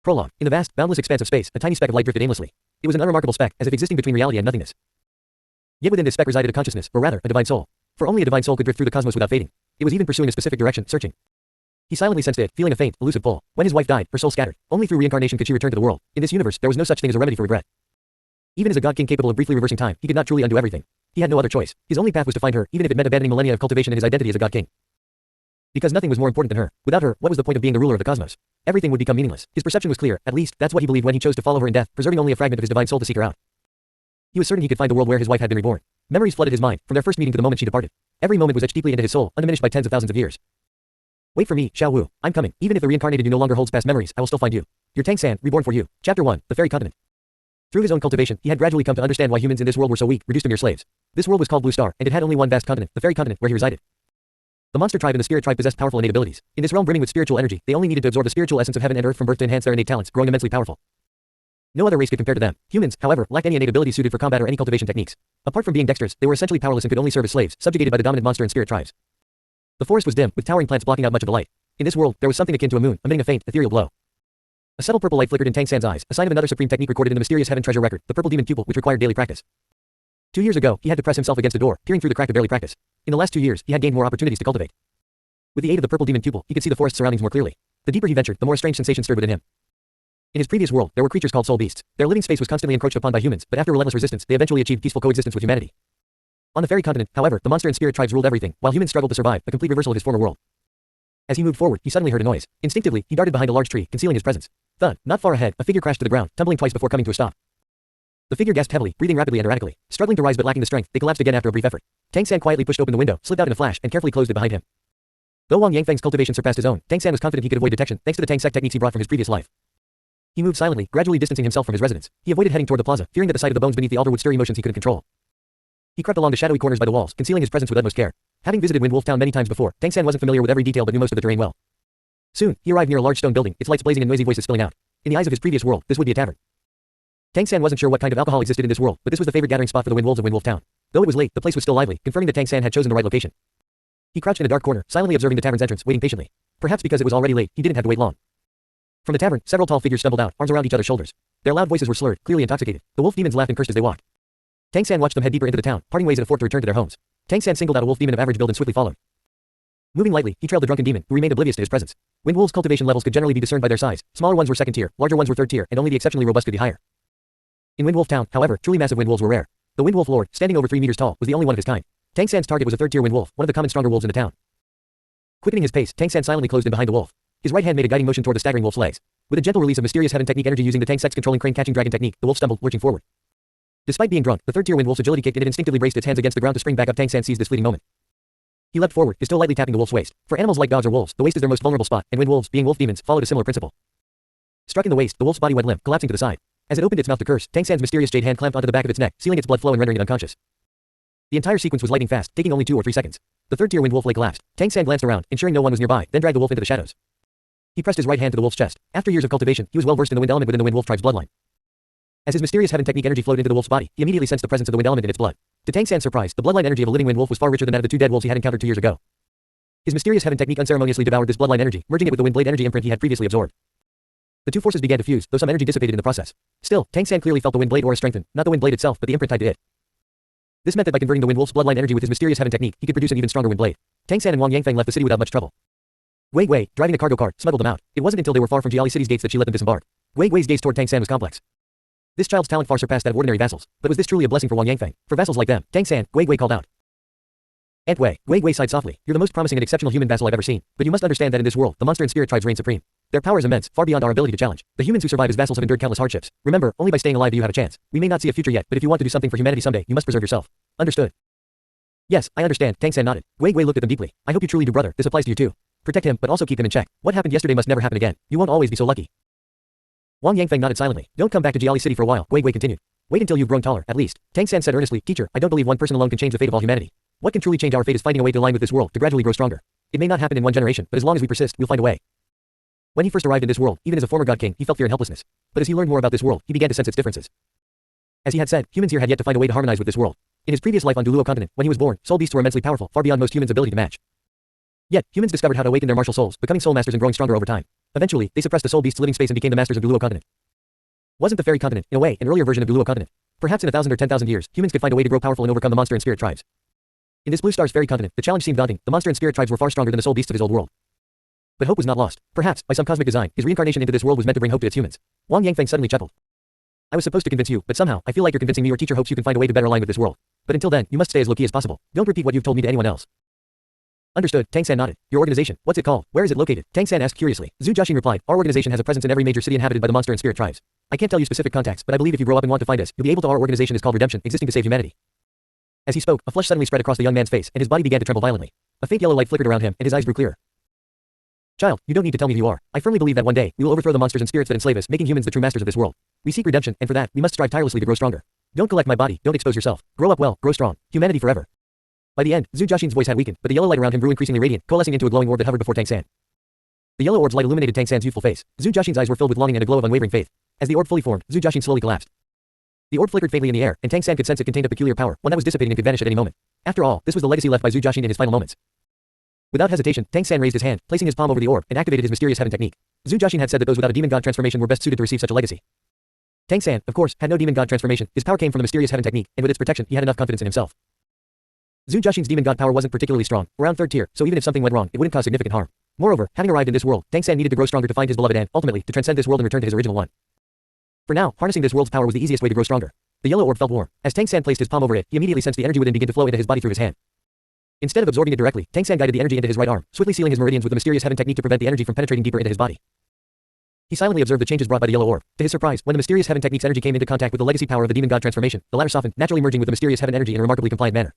Prologue. In the vast, boundless expanse of space, a tiny speck of light drifted aimlessly. It was an unremarkable speck, as if existing between reality and nothingness. Yet within this speck resided a consciousness, or rather, a divine soul. For only a divine soul could drift through the cosmos without fading. It was even pursuing a specific direction, searching. He silently sensed it, feeling a faint, elusive pull. When his wife died, her soul scattered. Only through reincarnation could she return to the world. In this universe, there was no such thing as a remedy for regret. Even as a god king capable of briefly reversing time, he could not truly undo everything. He had no other choice. His only path was to find her, even if it meant abandoning millennia of cultivation and his identity as a god king. Because nothing was more important than her. Without her, what was the point of being the ruler of the cosmos? Everything would become meaningless. His perception was clear, at least, that's what he believed when he chose to follow her in death, preserving only a fragment of his divine soul to seek her out. He was certain he could find the world where his wife had been reborn. Memories flooded his mind, from their first meeting to the moment she departed. Every moment was etched deeply into his soul, undiminished by tens of thousands of years. Wait for me, Xiao Wu. I'm coming. Even if the reincarnated you no longer holds past memories, I will still find you. Your Tang San, reborn for you. Chapter 1, The Fairy Continent. Through his own cultivation, he had gradually come to understand why humans in this world were so weak, reduced to mere slaves. This world was called Blue Star, and it had only one vast continent, the Fairy Continent, where he resided. The monster tribe and the spirit tribe possessed powerful innate abilities. In this realm brimming with spiritual energy, they only needed to absorb the spiritual essence of heaven and earth from birth to enhance their innate talents, growing immensely powerful. No other race could compare to them. Humans, however, lacked any innate abilities suited for combat or any cultivation techniques. Apart from being dexterous, they were essentially powerless and could only serve as slaves, subjugated by the dominant monster and spirit tribes. The forest was dim, with towering plants blocking out much of the light. In this world, there was something akin to a moon, emitting a faint, ethereal glow. A subtle purple light flickered in Tang San's eyes, a sign of another supreme technique recorded in the mysterious heaven treasure record, the purple demon pupil, which required daily practice. 2 years ago, he had to press himself against a door, peering through the crack to barely practice. In the last 2 years, he had gained more opportunities to cultivate. With the aid of the purple demon pupil, he could see the forest surroundings more clearly. The deeper he ventured, the more strange sensations stirred within him. In his previous world, there were creatures called soul beasts. Their living space was constantly encroached upon by humans, but after relentless resistance, they eventually achieved peaceful coexistence with humanity. On the Fairy Continent, however, the monster and spirit tribes ruled everything, while humans struggled to survive, a complete reversal of his former world. As he moved forward, he suddenly heard a noise. Instinctively, he darted behind a large tree, concealing his presence. Thud. Not far ahead, a figure crashed to the ground, tumbling twice before coming to a stop. The figure gasped heavily, breathing rapidly and erratically. Struggling to rise but lacking the strength, they collapsed again after a brief effort. Tang San quietly pushed open the window, slipped out in a flash, and carefully closed it behind him. Though Wang Yangfeng's cultivation surpassed his own, Tang San was confident he could avoid detection, thanks to the Tang Sect techniques he brought from his previous life. He moved silently, gradually distancing himself from his residence. He avoided heading toward the plaza, fearing that the sight of the bones beneath the altar would stir emotions he couldn't control. He crept along the shadowy corners by the walls, concealing his presence with utmost care. Having visited Wind Wolf Town many times before, Tang San wasn't familiar with every detail but knew most of the terrain well. Soon, he arrived near a large stone building, its lights blazing and noisy voices spilling out. In the eyes of his previous world, this would be a tavern. Tang San wasn't sure what kind of alcohol existed in this world, but this was the favorite gathering spot for the Wind Wolves of Wind Wolf Town. Though it was late, the place was still lively, confirming that Tang San had chosen the right location. He crouched in a dark corner, silently observing the tavern's entrance, waiting patiently. Perhaps because it was already late, he didn't have to wait long. From the tavern, several tall figures stumbled out, arms around each other's shoulders. Their loud voices were slurred, clearly intoxicated. The wolf demons laughed and cursed as they walked. Tang San watched them head deeper into the town, parting ways at a fork to return to their homes. Tang San singled out a wolf demon of average build and swiftly followed. Moving lightly, he trailed the drunken demon, who remained oblivious to his presence. Wind wolves' cultivation levels could generally be discerned by their size. Smaller ones were second tier, larger ones were third tier, and only the exceptionally robust could be higher. In Wind Wolf Town, however, truly massive wind wolves were rare. The Wind Wolf Lord, standing over 3 meters tall, was the only one of his kind. Tang San's target was a third-tier wind wolf, one of the common stronger wolves in the town. Quickening his pace, Tang San silently closed in behind the wolf. His right hand made a guiding motion toward the staggering wolf's legs. With a gentle release of mysterious heaven technique energy using the Tang Sect's controlling crane catching dragon technique, the wolf stumbled, lurching forward. Despite being drunk, the third-tier wind wolf's agility kicked in and instinctively braced its hands against the ground to spring back up. Tang San seized this fleeting moment. He leapt forward, his toe lightly tapping the wolf's waist. For animals like dogs or wolves, the waist is their most vulnerable spot, and wind wolves, being wolf demons, followed a similar principle. Struck in the waist, the wolf's body went limp, collapsing to the side. As it opened its mouth to curse, Tang San's mysterious jade hand clamped onto the back of its neck, sealing its blood flow and rendering it unconscious. The entire sequence was lightning fast, taking only 2 or 3 seconds. The third-tier wind wolf lay collapsed. Tang San glanced around, ensuring no one was nearby, then dragged the wolf into the shadows. He pressed his right hand to the wolf's chest. After years of cultivation, he was well versed in the wind element within the wind wolf tribe's bloodline. As his mysterious heaven technique energy flowed into the wolf's body, he immediately sensed the presence of the wind element in its blood. To Tang San's surprise, the bloodline energy of a living wind wolf was far richer than that of the 2 dead wolves he had encountered 2 years ago. His mysterious heaven technique unceremoniously devoured this bloodline energy, merging it with the wind blade energy imprint he had previously absorbed. The 2 forces began to fuse, though some energy dissipated in the process. Still, Tang San clearly felt the wind blade aura strengthen, not the wind blade itself, but the imprint tied to it. This meant that by converting the wind wolf's bloodline energy with his mysterious heaven technique, he could produce an even stronger wind blade. Tang San and Wang Yangfeng left the city without much trouble. Wei Wei, driving a cargo cart, smuggled them out. It wasn't until they were far from Jiali City's gates that she let them disembark. Wei Wei's gaze toward Tang San was complex. This child's talent far surpassed that of ordinary vassals, but was this truly a blessing for Wang Yangfeng? For vassals like them, Tang San, Wei Wei called out. Aunt Wei. Wei Wei sighed softly. You're the most promising and exceptional human vassal I've ever seen, but you must understand that in this world, the monster and spirit tribes reign supreme. Their power is immense, far beyond our ability to challenge. The humans who survive as vassals have endured countless hardships. Remember, only by staying alive do you have a chance. We may not see a future yet, but if you want to do something for humanity someday, you must preserve yourself. Understood? Yes, I understand, Tang San nodded. Wei Wei looked at them deeply. I hope you truly do, brother. This applies to you too. Protect him, but also keep him in check. What happened yesterday must never happen again. You won't always be so lucky. Wang Yangfeng nodded silently. Don't come back to Jiali City for a while, Wei Wei continued. Wait until you've grown taller, at least. Tang San said earnestly, teacher, I don't believe one person alone can change the fate of all humanity. What can truly change our fate is finding a way to align with this world, to gradually grow stronger. It may not happen in one generation, but as long as we persist, we'll find a way. When he first arrived in this world, even as a former god king, he felt fear and helplessness. But as he learned more about this world, he began to sense its differences. As he had said, humans here had yet to find a way to harmonize with this world. In his previous life on Duluo continent, when he was born, soul beasts were immensely powerful, far beyond most humans' ability to match. Yet, humans discovered how to awaken their martial souls, becoming soul masters and growing stronger over time. Eventually, they suppressed the soul beast's living space and became the masters of Duluo continent. Wasn't the fairy continent, in a way, an earlier version of Duluo continent? Perhaps in 1,000 or 10,000 years, humans could find a way to grow powerful and overcome the monster and spirit tribes. In this blue star's fairy continent, the challenge seemed daunting. The monster and spirit tribes were far stronger than the soul beasts of his old world. But hope was not lost. Perhaps, by some cosmic design, his reincarnation into this world was meant to bring hope to its humans. Wang Yangfeng suddenly chuckled. I was supposed to convince you, but somehow, I feel like you're convincing me. Your teacher hopes you can find a way to better align with this world. But until then, you must stay as low-key as possible. Don't repeat what you've told me to anyone else. Understood, Tang San nodded. Your organization, what's it called? Where is it located? Tang San asked curiously. Zhu Jiaxin replied, our organization has a presence in every major city inhabited by the monster and spirit tribes. I can't tell you specific contacts, but I believe if you grow up and want to find us, you'll be able to. Our organization is called Redemption, existing to save humanity. As he spoke, a flush suddenly spread across the young man's face, and his body began to tremble violently. A faint yellow light flickered around him, and his eyes grew clearer. Child, you don't need to tell me who you are. I firmly believe that one day, we will overthrow the monsters and spirits that enslave us, making humans the true masters of this world. We seek redemption, and for that, we must strive tirelessly to grow stronger. Don't collect my body, don't expose yourself. Grow up well, grow strong. Humanity forever. By the end, Zhu Jiaxin's voice had weakened, but the yellow light around him grew increasingly radiant, coalescing into a glowing orb that hovered before Tang San. The yellow orb's light illuminated Tang San's youthful face. Zhu Jiaxin's eyes were filled with longing and a glow of unwavering faith. As the orb fully formed, Zhu Jiaxin slowly collapsed. The orb flickered faintly in the air, and Tang San could sense it contained a peculiar power, one that was dissipating and could vanish at any moment. After all, this was the legacy left by Zhu Jiaxin in his final moments. Without hesitation, Tang San raised his hand, placing his palm over the orb, and activated his mysterious heaven technique. Zhu Jiaxin had said that those without a demon god transformation were best suited to receive such a legacy. Tang San, of course, had no demon god transformation. His power came from the mysterious heaven technique, and with its protection, he had enough confidence in himself. Zhu Jiaxin's demon god power wasn't particularly strong, around 3rd tier, so even if something went wrong, it wouldn't cause significant harm. Moreover, having arrived in this world, Tang San needed to grow stronger to find his beloved and, ultimately, to transcend this world and return to his original one. For now, harnessing this world's power was the easiest way to grow stronger. The yellow orb felt warm. As Tang San placed his palm over it, he immediately sensed the energy within begin to flow into his body through his hand. Instead of absorbing it directly, Tang San guided the energy into his right arm, swiftly sealing his meridians with the mysterious heaven technique to prevent the energy from penetrating deeper into his body. He silently observed the changes brought by the yellow orb. To his surprise, when the mysterious heaven technique's energy came into contact with the legacy power of the demon god transformation, the latter softened, naturally merging with the mysterious heaven energy in a remarkably compliant manner.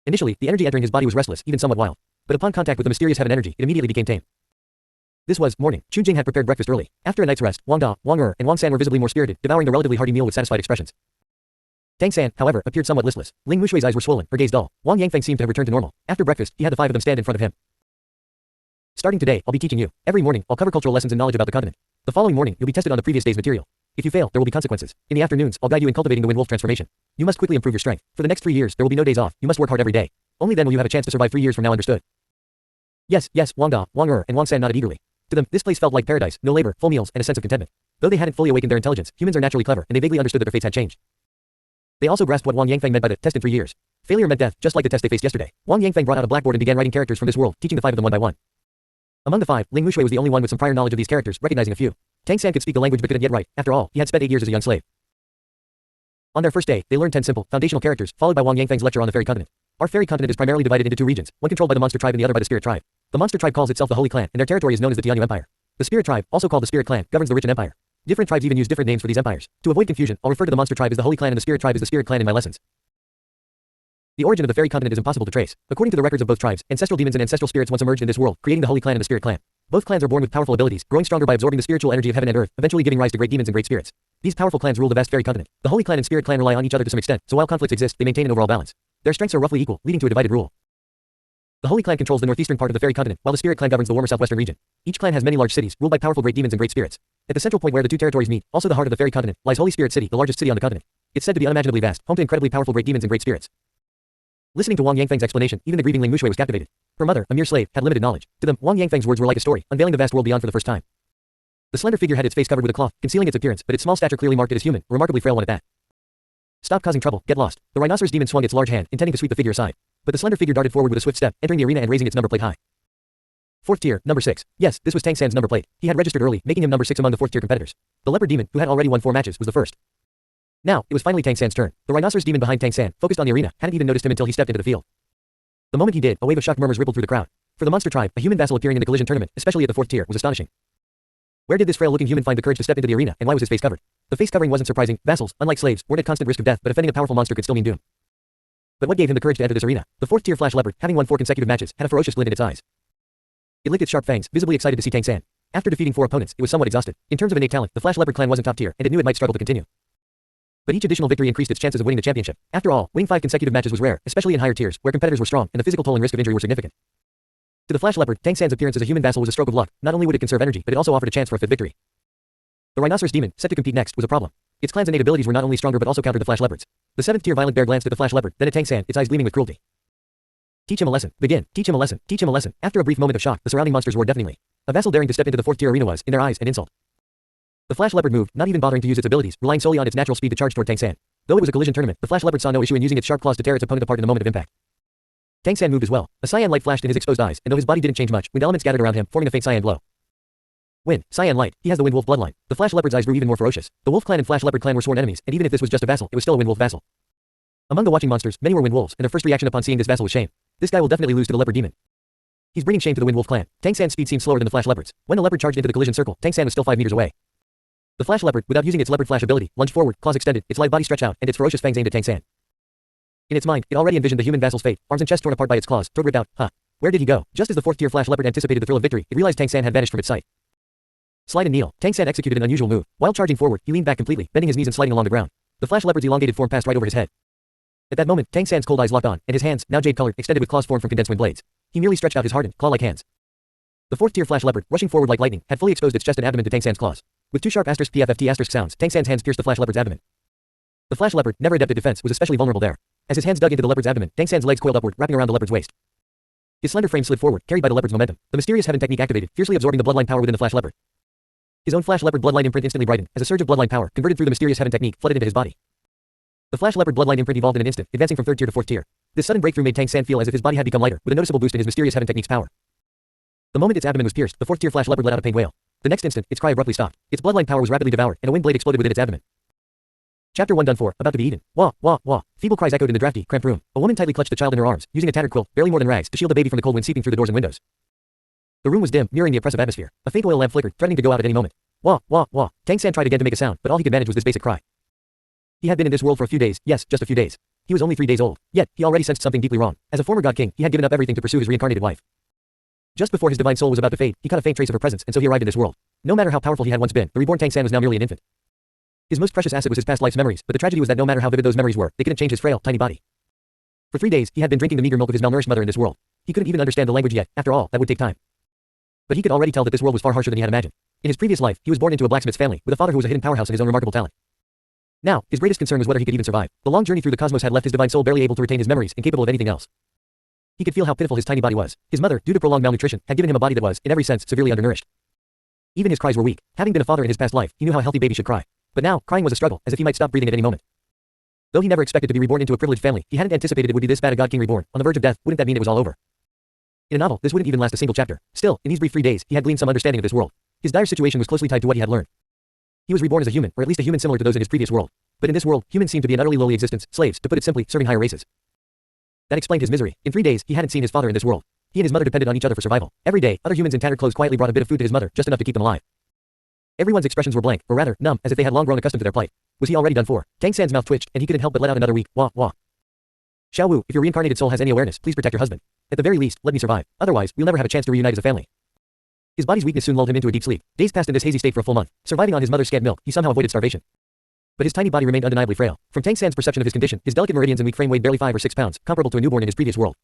Initially, the energy entering his body was restless, even somewhat wild. But upon contact with the mysterious heaven energy, it immediately became tame. This was morning. Chu Jing had prepared breakfast early. After a night's rest, Wang Da, Wang Er, and Wang San were visibly more spirited, devouring the relatively hearty meal with satisfied expressions. Tang San, however, appeared somewhat listless. Ling Mushui's eyes were swollen, her gaze dull. Wang Yangfeng seemed to have returned to normal. After breakfast, he had the 5 of them stand in front of him. Starting today, I'll be teaching you. Every morning, I'll cover cultural lessons and knowledge about the continent. The following morning, you'll be tested on the previous day's material. If you fail, there will be consequences. In the afternoons, I'll guide you in cultivating the wind wolf transformation. You must quickly improve your strength. For the next 3 years, there will be no days off. You must work hard every day. Only then will you have a chance to survive 3 years from now. Understood? Yes, Wang Da, Wang Er, and Wang San nodded eagerly. To them, this place felt like paradise, no labor, full meals, and a sense of contentment. Though they hadn't fully awakened their intelligence, humans are naturally clever, and they vaguely understood that their fates had changed. They also grasped what Wang Yangfeng meant by the test in 3 years. Failure meant death, just like the test they faced yesterday. Wang Yangfeng brought out a blackboard and began writing characters from this world, teaching the 5 of them one by one. Among the 5, Ling Mushui was the only one with some prior knowledge of these characters, recognizing a few. Tang San could speak the language but couldn't yet write. After all, he had spent 8 years as a young slave. On their first day, they learned 10 simple, foundational characters, followed by Wang Yangfeng's lecture on the fairy continent. Our fairy continent is primarily divided into 2 regions, one controlled by the monster tribe and the other by the spirit tribe. The monster tribe calls itself the Holy Clan, and their territory is known as the Tianyu Empire. The spirit tribe, also called the Spirit Clan, governs the Richen Empire. Different tribes even use different names for these empires. To avoid confusion, I'll refer to the monster tribe as the Holy Clan and the spirit tribe as the Spirit Clan in my lessons. The origin of the fairy continent is impossible to trace. According to the records of both tribes, ancestral demons and ancestral spirits once emerged in this world, creating the Holy Clan and the Spirit Clan. Both clans are born with powerful abilities, growing stronger by absorbing the spiritual energy of heaven and earth, eventually giving rise to great demons and great spirits. These powerful clans rule the vast fairy continent. The Holy Clan and Spirit Clan rely on each other to some extent, so while conflicts exist, they maintain an overall balance. Their strengths are roughly equal, leading to a divided rule. The Holy Clan controls the northeastern part of the fairy continent, while the Spirit Clan governs the warmer southwestern region. Each clan has many large cities, ruled by powerful great demons and great spirits. At the central point where the 2 territories meet, also the heart of the fairy continent, lies Holy Spirit City, the largest city on the continent. It's said to be unimaginably vast, home to incredibly powerful great demons and great spirits. Listening to Wang Yangfeng's explanation, even the grieving Ling Mushui was captivated. Her mother, a mere slave, had limited knowledge. To them, Wang Yangfeng's words were like a story, unveiling the vast world beyond for the first time. The slender figure had its face covered with a cloth, concealing its appearance, but its small stature clearly marked it as human, a remarkably frail one at that. Stop causing trouble, get lost. The rhinoceros demon swung its large hand, intending to sweep the figure aside. But the slender figure darted forward with a swift step, entering the arena and raising its number plate high. 4th tier, number 6. Yes, this was Tang San's number plate. He had registered early, making him number 6 among the 4th tier competitors. The leopard demon, who had already won 4 matches, was the first. Now, it was finally Tang San's turn. The rhinoceros demon behind Tang San, focused on the arena, hadn't even noticed him until he stepped into the field. The moment he did, a wave of shocked murmurs rippled through the crowd. For the monster tribe, a human vassal appearing in the collision tournament, especially at the 4th tier, was astonishing. Where did this frail-looking human find the courage to step into the arena, and why was his face covered? The face covering wasn't surprising. Vassals, unlike slaves, weren't at constant risk of death, but offending a powerful monster could still mean doom. But what gave him the courage to enter this arena? The 4th tier flash leopard, having won 4 consecutive matches, had a ferocious glint in its eyes. It licked its sharp fangs, visibly excited to see Tang San. After defeating 4 opponents, it was somewhat exhausted. In terms of innate talent, the flash leopard clan wasn't top tier, and it knew it might struggle to continue. But each additional victory increased its chances of winning the championship. After all, winning 5 consecutive matches was rare, especially in higher tiers, where competitors were strong, and the physical toll and risk of injury were significant. To the flash leopard, Tang San's appearance as a human vassal was a stroke of luck. Not only would it conserve energy, but it also offered a chance for a 5th victory. The rhinoceros demon, set to compete next, was a problem. Its clan's innate abilities were not only stronger but also countered the flash leopard's. The 7th tier violent bear glanced at the flash leopard, then at Tang San, its eyes gleaming with cruelty. Teach him a lesson. Begin. Teach him a lesson. Teach him a lesson. After a brief moment of shock, the surrounding monsters roared deafeningly. A vassal daring to step into the 4th tier arena was, in their eyes, an insult. The Flash Leopard moved, not even bothering to use its abilities, relying solely on its natural speed to charge toward Tang San. Though it was a collision tournament, the Flash Leopard saw no issue in using its sharp claws to tear its opponent apart in the moment of impact. Tang San moved as well. A cyan light flashed in his exposed eyes, and though his body didn't change much, wind elements gathered around him, forming a faint cyan glow. Wind, cyan light, he has the Wind Wolf bloodline. The Flash Leopard's eyes grew even more ferocious. The Wolf Clan and Flash Leopard Clan were sworn enemies, and even if this was just a vassal, it was still a Wind Wolf vassal. Among the watching monsters, many were Wind Wolves, and their first reaction upon seeing this vassal was shame. This guy will definitely lose to the Leopard Demon. He's bringing shame to the Wind Wolf Clan. Tang San's speed seemed slower than the Flash Leopard's. When the leopard charged into the collision circle, Tang San was still 5 meters away. The Flash Leopard, without using its Leopard Flash ability, lunged forward, claws extended, its light body stretched out, and its ferocious fangs aimed at Tang San. In its mind, it already envisioned the human vassal's fate, arms and chest torn apart by its claws, throat ripped out. Huh. Where did he go? Just as the 4th tier Flash Leopard anticipated the thrill of victory, it realized Tang San had vanished from its sight. Slide and kneel. Tang San executed an unusual move. While charging forward, he leaned back completely, bending his knees and sliding along the ground. The Flash Leopard's elongated form passed right over his head. At that moment, Tang San's cold eyes locked on, and his hands, now jade-colored, extended with claws formed from condensed wind blades. He merely stretched out his hardened, claw-like hands. The 4th tier Flash Leopard, rushing forward like lightning, had fully exposed its chest and abdomen to Tang San's claws. With 2 sharp *PFFT* sounds, Tang San's hands pierced the Flash Leopard's abdomen. The Flash Leopard, never adept at defense, was especially vulnerable there. As his hands dug into the leopard's abdomen, Tang San's legs coiled upward, wrapping around the leopard's waist. His slender frame slid forward, carried by the leopard's momentum. The mysterious heaven technique activated, fiercely absorbing the bloodline power within the Flash Leopard. His own Flash Leopard bloodline imprint instantly brightened, as a surge of bloodline power, converted through the mysterious heaven technique, flooded into his body. The Flash Leopard bloodline imprint evolved in an instant, advancing from 3rd tier to 4th tier. This sudden breakthrough made Tang San feel as if his body had become lighter, with a noticeable boost in his mysterious heaven technique's power. The moment its abdomen was pierced, the 4th tier Flash Leopard let out a pained wail. The next instant, its cry abruptly stopped. Its bloodline power was rapidly devoured, and a wind blade exploded within its abdomen. Chapter 1 done for, about to be eaten. Wah, wah, wah. Feeble cries echoed in the drafty, cramped room. A woman tightly clutched the child in her arms, using a tattered quilt, barely more than rags, to shield the baby from the cold wind seeping through the doors and windows. The room was dim, mirroring the oppressive atmosphere. A faint oil lamp flickered, threatening to go out at any moment. Wah, wah, wah. Tang San tried again to make a sound, but all he could manage was this basic cry. He had been in this world for a few days, yes, just a few days. He was only 3 days old, yet he already sensed something deeply wrong. As a former god king, he had given up everything to pursue his reincarnated wife. Just before his divine soul was about to fade, he caught a faint trace of her presence, and so he arrived in this world. No matter how powerful he had once been, the reborn Tang San was now merely an infant. His most precious asset was his past life's memories, but the tragedy was that no matter how vivid those memories were, they couldn't change his frail, tiny body. For 3 days, he had been drinking the meager milk of his malnourished mother in this world. He couldn't even understand the language yet. After all, that would take time. But he could already tell that this world was far harsher than he had imagined. In his previous life, he was born into a blacksmith's family, with a father who was a hidden powerhouse in his own remarkable talent. Now, his greatest concern was whether he could even survive. The long journey through the cosmos had left his divine soul barely able to retain his memories, incapable of anything else. He could feel how pitiful his tiny body was. His mother, due to prolonged malnutrition, had given him a body that was, in every sense, severely undernourished. Even his cries were weak. Having been a father in his past life, he knew how a healthy baby should cry. But now, crying was a struggle, as if he might stop breathing at any moment. Though he never expected to be reborn into a privileged family, he hadn't anticipated it would be this bad a god king reborn. On the verge of death, wouldn't that mean it was all over? In a novel, this wouldn't even last a single chapter. Still, in these brief 3 days, he had gleaned some understanding of this world. His dire situation was closely tied to what he had learned. He was reborn as a human, or at least a human similar to those in his previous world. But in this world, humans seemed to be an utterly lowly existence, slaves, to put it simply, serving higher races. That explained his misery. In 3 days, he hadn't seen his father in this world. He and his mother depended on each other for survival. Every day, other humans in tattered clothes quietly brought a bit of food to his mother, just enough to keep them alive. Everyone's expressions were blank, or rather, numb, as if they had long grown accustomed to their plight. Was he already done for? Tang San's mouth twitched, and he couldn't help but let out another weak wah wah. Xiao Wu, if your reincarnated soul has any awareness, please protect your husband. At the very least, let me survive. Otherwise, we'll never have a chance to reunite as a family. His body's weakness soon lulled him into a deep sleep. Days passed in this hazy state for a full month. Surviving on his mother's scant milk, he somehow avoided starvation. But his tiny body remained undeniably frail. From Tang San's perception of his condition, his delicate meridians and weak frame weighed barely 5 or 6 pounds, comparable to a newborn in his previous world.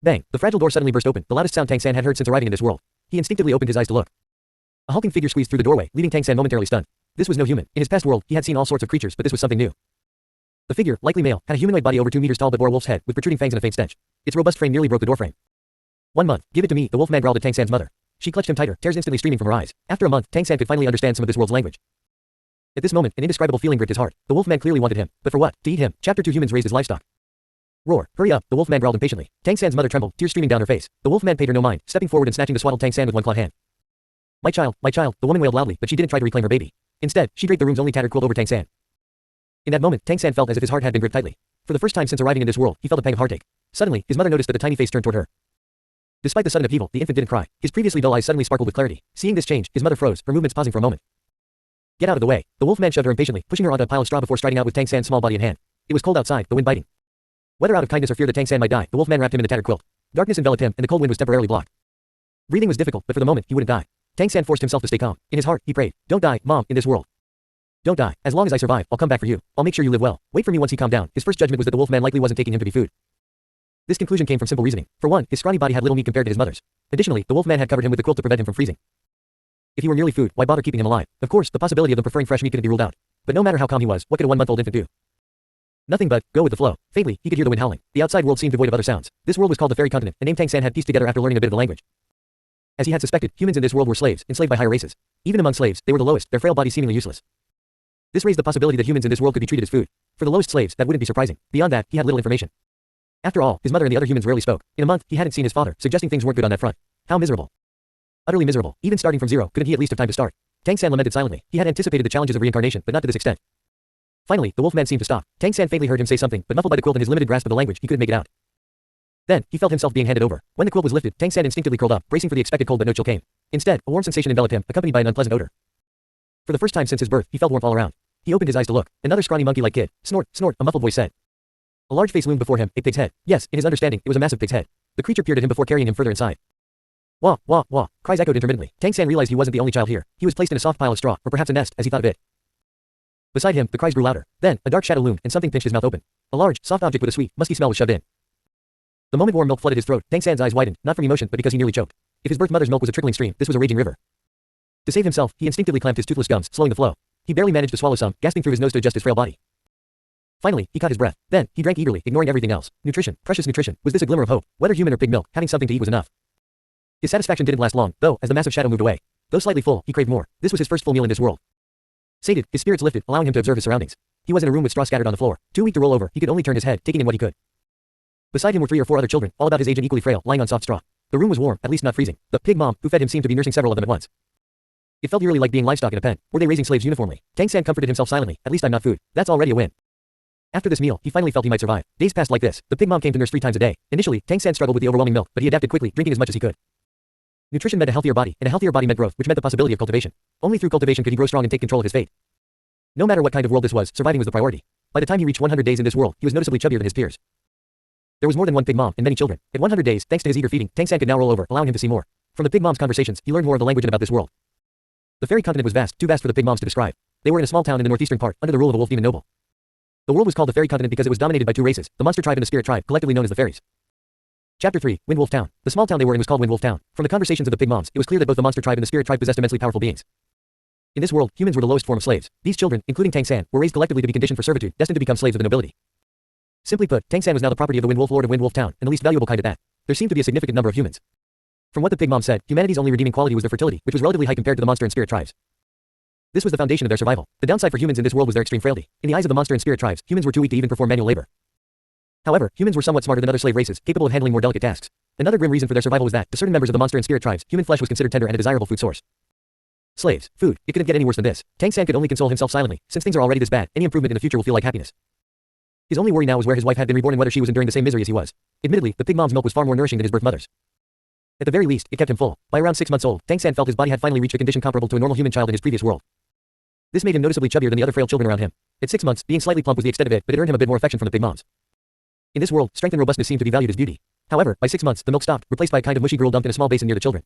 Bang! The fragile door suddenly burst open, the loudest sound Tang San had heard since arriving in this world. He instinctively opened his eyes to look. A hulking figure squeezed through the doorway, leaving Tang San momentarily stunned. This was no human. In his past world, he had seen all sorts of creatures, but this was something new. The figure, likely male, had a humanoid body over 2 meters tall but bore a wolf's head, with protruding fangs and a faint stench. Its robust frame nearly broke the doorframe. 1 month. Give it to me, the wolfman growled at Tang San's mother. She clutched him tighter, tears instantly streaming from her eyes. After a month, Tang San could finally understand some of this world's language. At this moment, an indescribable feeling gripped his heart. The wolfman clearly wanted him, but for what? To eat him. Chapter 2 Humans raised as livestock. Roar! Hurry up! The wolfman growled impatiently. Tang San's mother trembled, tears streaming down her face. The wolfman paid her no mind, stepping forward and snatching the swaddled Tang San with one clawed hand. My child, the woman wailed loudly, but she didn't try to reclaim her baby. Instead, she draped the room's only tattered quilt over Tang San. In that moment, Tang San felt as if his heart had been gripped tightly. For the first time since arriving in this world, he felt a pang of heartache. Suddenly, his mother noticed that the tiny face turned toward her. Despite the sudden upheaval, the infant didn't cry. His previously dull eyes suddenly sparkled with clarity. Seeing this change, his mother froze, her movements pausing for a moment. Get out of the way. The wolfman shoved her impatiently, pushing her onto a pile of straw before striding out with Tang San's small body in hand. It was cold outside, the wind biting. Whether out of kindness or fear that Tang San might die, the wolfman wrapped him in the tattered quilt. Darkness enveloped him, and the cold wind was temporarily blocked. Breathing was difficult, but for the moment, he wouldn't die. Tang San forced himself to stay calm. In his heart, he prayed, "Don't die, Mom, in this world. Don't die. As long as I survive, I'll come back for you. I'll make sure you live well. Wait for me." Once he calmed down, his first judgment was that the wolfman likely wasn't taking him to be food. This conclusion came from simple reasoning. For one, his scrawny body had little meat compared to his mother's. Additionally, the wolfman had covered him with the quilt to prevent him from freezing. If he were merely food, why bother keeping him alive? Of course, the possibility of them preferring fresh meat couldn't be ruled out. But no matter how calm he was, what could a 1-month-old infant do? Nothing but go with the flow. Faintly, he could hear the wind howling. The outside world seemed devoid of other sounds. This world was called the Fairy Continent, a name Tang San had pieced together after learning a bit of the language. As he had suspected, humans in this world were slaves, enslaved by higher races. Even among slaves, they were the lowest, their frail bodies seemingly useless. This raised the possibility that humans in this world could be treated as food. For the lowest slaves, that wouldn't be surprising. Beyond that, he had little information. After all, his mother and the other humans rarely spoke. In a month, he hadn't seen his father, suggesting things weren't good on that front. How miserable. Utterly miserable. Even starting from zero, couldn't he at least have time to start? Tang San lamented silently. He had anticipated the challenges of reincarnation, but not to this extent. Finally, the wolfman seemed to stop. Tang San faintly heard him say something, but muffled by the quilt and his limited grasp of the language, he couldn't make it out. Then, he felt himself being handed over. When the quilt was lifted, Tang San instinctively curled up, bracing for the expected cold, but no chill came. Instead, a warm sensation enveloped him, accompanied by an unpleasant odor. For the first time since his birth, he felt warmth all around. He opened his eyes to look. Another scrawny monkey-like kid. Snort, snort, a muffled voice said. A large face loomed before him, a pig's head. Yes, in his understanding, it was a massive pig's head. The creature peered at him before carrying him further inside. Wah, wah, wah, cries echoed intermittently. Tang San realized he wasn't the only child here. He was placed in a soft pile of straw, or perhaps a nest, as he thought of it. Beside him, the cries grew louder. Then, a dark shadow loomed, and something pinched his mouth open. A large, soft object with a sweet, musky smell was shoved in. The moment warm milk flooded his throat, Tang San's eyes widened, not from emotion, but because he nearly choked. If his birth mother's milk was a trickling stream, this was a raging river. To save himself, he instinctively clamped his toothless gums, slowing the flow. He barely managed to swallow some, gasping through his nose to adjust his frail body. Finally, he caught his breath. Then, he drank eagerly, ignoring everything else. Nutrition, precious nutrition. Was this a glimmer of hope? Whether human or pig milk, having something to eat was enough. His satisfaction didn't last long, though, as the massive shadow moved away. Though slightly full, he craved more. This was his first full meal in this world. Sated, his spirits lifted, allowing him to observe his surroundings. He was in a room with straw scattered on the floor. Too weak to roll over, he could only turn his head, taking in what he could. Beside him were 3 or 4 other children, all about his age and equally frail, lying on soft straw. The room was warm, at least not freezing. The pig mom, who fed him, seemed to be nursing several of them at once. It felt eerily like being livestock in a pen. Were they raising slaves uniformly? Tang San comforted himself silently. At least I'm not food. That's already a win. After this meal, he finally felt he might survive. Days passed like this. The pig mom came to nurse 3 times a day. Initially, Tang San struggled with the overwhelming milk, but he adapted quickly, drinking as much as he could. Nutrition meant a healthier body, and a healthier body meant growth, which meant the possibility of cultivation. Only through cultivation could he grow strong and take control of his fate. No matter what kind of world this was, surviving was the priority. By the time he reached 100 days in this world, he was noticeably chubbier than his peers. There was more than one pig mom, and many children. At 100 days, thanks to his eager feeding, Tang San could now roll over, allowing him to see more. From the pig mom's conversations, he learned more of the language and about this world. The fairy continent was vast, too vast for the pig moms to describe. They were in a small town in the northeastern part, under the rule of a wolf demon noble. The world was called the fairy continent because it was dominated by 2 races, the monster tribe and the spirit tribe, collectively known as the fairies. Chapter 3, Wind Wolf Town. The small town they were in was called Wind Wolf Town. From the conversations of the pig moms, it was clear that both the monster tribe and the spirit tribe possessed immensely powerful beings. In this world, humans were the lowest form of slaves. These children, including Tang San, were raised collectively to be conditioned for servitude, destined to become slaves of the nobility. Simply put, Tang San was now the property of the Wind Wolf Lord of Wind Wolf Town, and the least valuable kind at that. There seemed to be a significant number of humans. From what the pig mom said, humanity's only redeeming quality was their fertility, which was relatively high compared to the monster and spirit tribes. This was the foundation of their survival. The downside for humans in this world was their extreme frailty. In the eyes of the monster and spirit tribes, humans were too weak to even perform manual labor. However, humans were somewhat smarter than other slave races, capable of handling more delicate tasks. Another grim reason for their survival was that, to certain members of the monster and spirit tribes, human flesh was considered tender and a desirable food source. Slaves, food, it couldn't get any worse than this. Tang San could only console himself silently. Since things are already this bad, any improvement in the future will feel like happiness. His only worry now was where his wife had been reborn and whether she was enduring the same misery as he was. Admittedly, the pig mom's milk was far more nourishing than his birth mother's. At the very least, it kept him full. By around 6 months old, Tang San felt his body had finally reached a condition comparable to a normal human child in his previous world. This made him noticeably chubbier than the other frail children around him. At 6 months, being slightly plump was the extent of it, but it earned him a bit more affection from the pig moms. In this world, strength and robustness seemed to be valued as beauty. However, by 6 months, the milk stopped, replaced by a kind of mushy gruel dumped in a small basin near the children.